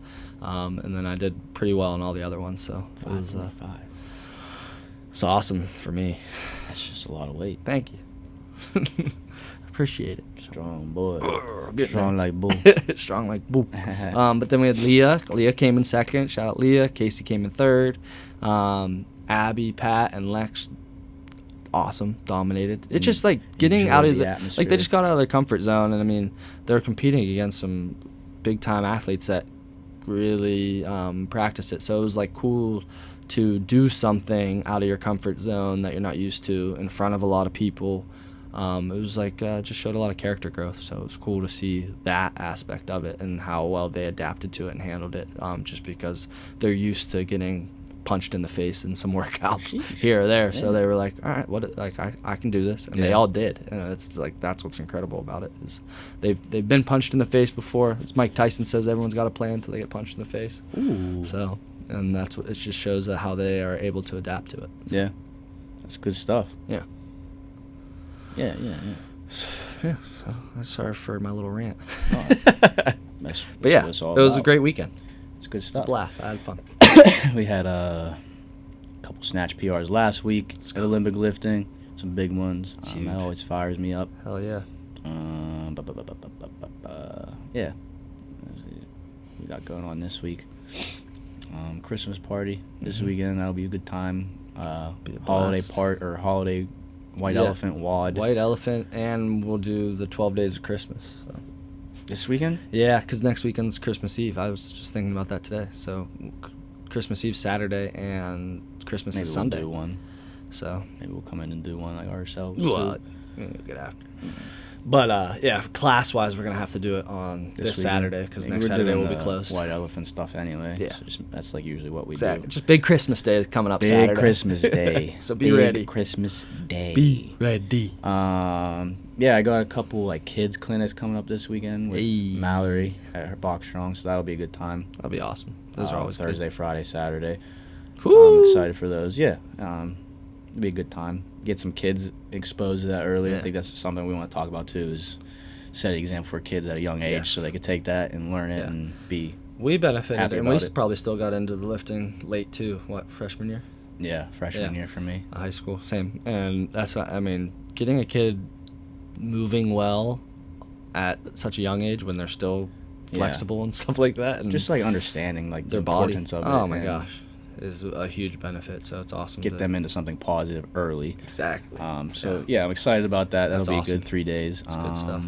And then I did pretty well in all the other ones. So it was 545. it's awesome for me. That's just a lot of weight. Thank you. Appreciate it. Strong boy. Good Strong man. like bull. Strong like boo. But then we had Leah. Leah came in second. Shout out Leah. Casey came in third. Abby, Pat, and Lex, awesome, dominated. It's just like getting out of the the atmosphere. like they just got out of their comfort zone, and I mean they're competing against some big time athletes that really practice it. So it was like cool to do something out of your comfort zone that you're not used to in front of a lot of people. It was like just showed a lot of character growth, so it was cool to see that aspect of it and how well they adapted to it and handled it, just because they're used to getting punched in the face in some workouts here or there. So they were like, all right, I can do this, and they all did. And it's like that's what's incredible about it is they've been punched in the face before. As Mike Tyson says, everyone's got a plan until they get punched in the face. Ooh. So, and that's what it just shows how they are able to adapt to it. Yeah, that's good stuff. Yeah. Yeah. Yeah, so sorry for my little rant. That's But yeah, what it's it all was a about. great weekend. It's good It's a stuff. blast. I had fun. We had a couple snatch PRs last week at Olympic lifting, some big ones. Huge. That always fires me up. Hell yeah. Yeah, we got going on this week. Christmas party this weekend. That'll be a good time. Be a Holiday blast. part or holiday white Yeah. elephant wad White Elephant, and we'll do the 12 Days of Christmas. So. this weekend. Yeah, because next weekend's Christmas Eve. I was just thinking about that today. So Christmas Eve Saturday and Christmas Maybe is Sunday. we'll do one. So Maybe we'll come in and do one like ourselves. well, too. get after. But yeah, class-wise, we're gonna have to do it on this weekend. Saturday because I mean, next we're Saturday doing will be the closed. White elephant stuff anyway. Yeah. So that's like usually what we Exactly. do. Just big Christmas Day coming up Big Saturday. Christmas Day. So be Big ready. Christmas Day. Be ready. Yeah, I got a couple like kids clinics coming up this weekend with Hey. Mallory at her Box Strong, so that'll be a good time. That'll be awesome. Those are always Thursday, good. Friday, Saturday. Woo! I'm excited for those. Yeah, it'll be a good time. Get some kids exposed to that early. Yeah. I think that's something we want to talk about too. Is set an example for kids at a young age, so Yes. they could take that and learn it Yeah. and be We benefited, happy and we about it. probably still got into the lifting late too. What, freshman year? freshman Yeah. year for me. High school, same. And that's what I mean. Getting a kid moving well at such a young age when they're still Yeah. flexible and stuff like that, and Just like understanding like their the body. importance of it. Oh my and gosh, is a huge benefit. So it's awesome. Get to- them into something positive early. exactly. So yeah, I'm excited about that. That'll That's be a awesome. good 3 days. It's good stuff.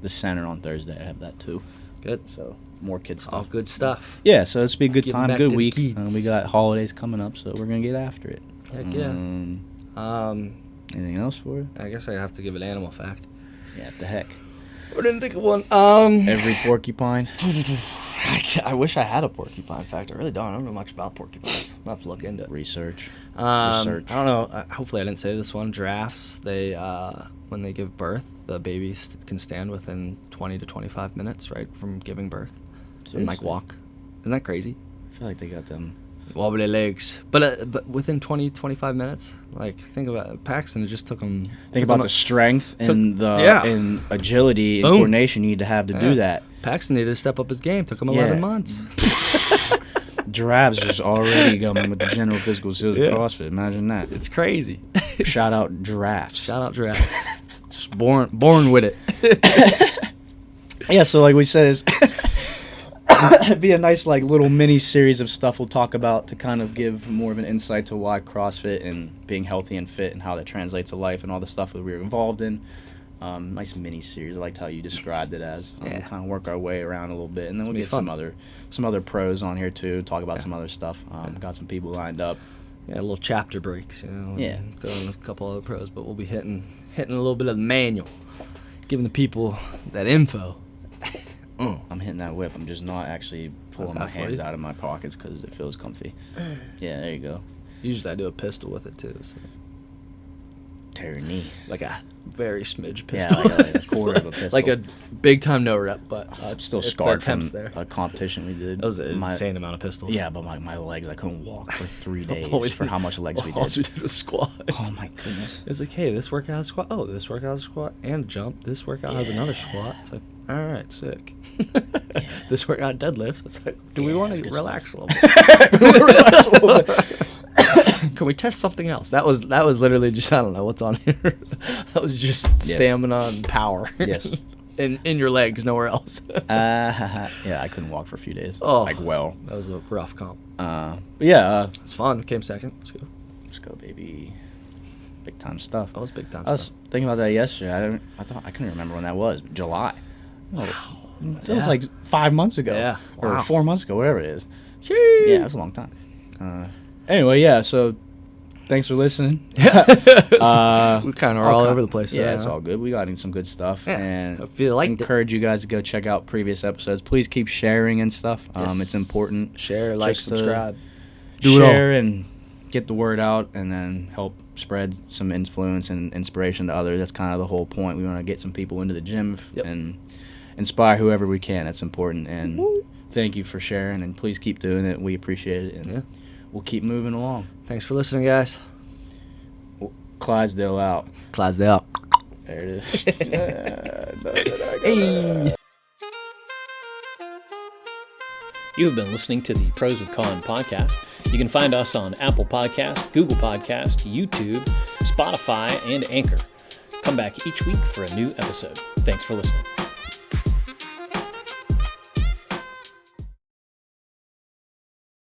The center on Thursday, I have that too. Good. So more kid All stuff. good stuff. Yeah, so it's be a good Giving time, back to good the week. kids. We got holidays coming up, so we're gonna get after it. Heck yeah. Anything else for you? I guess I have to give an animal fact. Yeah, what the heck. I didn't think of one. Every porcupine. I wish I had a porcupine fact. I really don't. I don't know much about porcupines. I'll have to look into it. Research. I Research. don't know. Hopefully, I didn't say this one. Giraffes, they when they give birth, the babies can stand within 20 to 25 minutes, right, from giving birth, and like Seriously? walk. Isn't that crazy? I feel like they got them. Wobbly legs, but within 20, 25 minutes. Like think about it. Paxton. It just took him. Think about the strength and the yeah. and agility and Boom. coordination you need to have to Yeah. do that. Paxton needed to step up his game. Took him Yeah. 11 months. Giraffes just already coming with the general physical skills Yeah. of CrossFit. Imagine that. It's crazy. Shout out giraffes. Shout out giraffes. Just born with it. Yeah, so like we said, it's it'd be a nice like little mini series of stuff we'll talk about to kind of give more of an insight to why CrossFit and being healthy and fit and how that translates to life and all the stuff that we were involved in. Nice mini series. I liked how you described it as. Yeah. We'll kind of work our way around a little bit, and then we'll be get fun. some other pros on here too. Talk about Yeah. some other stuff. Got some people lined up. Yeah, little chapter breaks, you know. and Yeah. Throw in a couple other pros, but we'll be hitting a little bit of the manual, giving the people that info. I'm hitting that whip. I'm just not actually pulling Okay, my for hands you. out of my pockets because it feels comfy. Yeah, there you go. Usually I do a pistol with it too, so Tear your knee. like a very smidge Yeah, pistol. like a quarter of a pistol. Like a big time no rep, but I'm still if the scarred from attempts there. a competition we did. That was an My- insane amount of pistols. Yeah, but my legs, I couldn't walk for 3 days All we for did- how much legs we all we did. did was squat. Oh my goodness. It's like, hey, this workout has a squat. Oh, this workout has a squat and a jump. This workout has another squat. It's like, all right, sick. This workout deadlifts. It's like, do we Yeah, want it's to good relax a little bit? Relax a little bit. can we test something else? That was literally just, I don't know what's on here. That was just stamina and power. Yes. in your legs, nowhere else. Yeah, I couldn't walk for a few days. Oh, Like, well. that was a rough comp. But yeah, It's fun. Came second. Let's go. let's go, baby. Big time stuff. That was big time I was stuff. thinking about that yesterday. I couldn't remember when that was. July. Wow. That was Yeah. like 5 months ago. Yeah. Or Wow. 4 months ago, whatever it is. Jeez. Yeah, that's a long time. Anyway, yeah, so thanks for listening. We kind of are all over the place. Yeah, there, it's huh? all good. We got in some good stuff. Yeah, And if you liked it. encourage you guys to go check out previous episodes. Please keep sharing and stuff. Yes. It's important. Share, like, Just to subscribe. Do it all. Share and get the word out, and then help spread some influence and inspiration to others. That's kind of the whole point. We want to get some people into the gym Yep. and inspire whoever we can. That's important. And Woo. thank you for sharing, and please keep doing it. We appreciate it, and Yeah. we'll keep moving along. Thanks for listening, guys. Clydesdale out. Clydesdale. There it is. Hey. You have been listening to the Pros with Colin podcast. You can find us on Apple Podcast, Google Podcast, YouTube, Spotify, and Anchor. Come back each week for a new episode. Thanks for listening.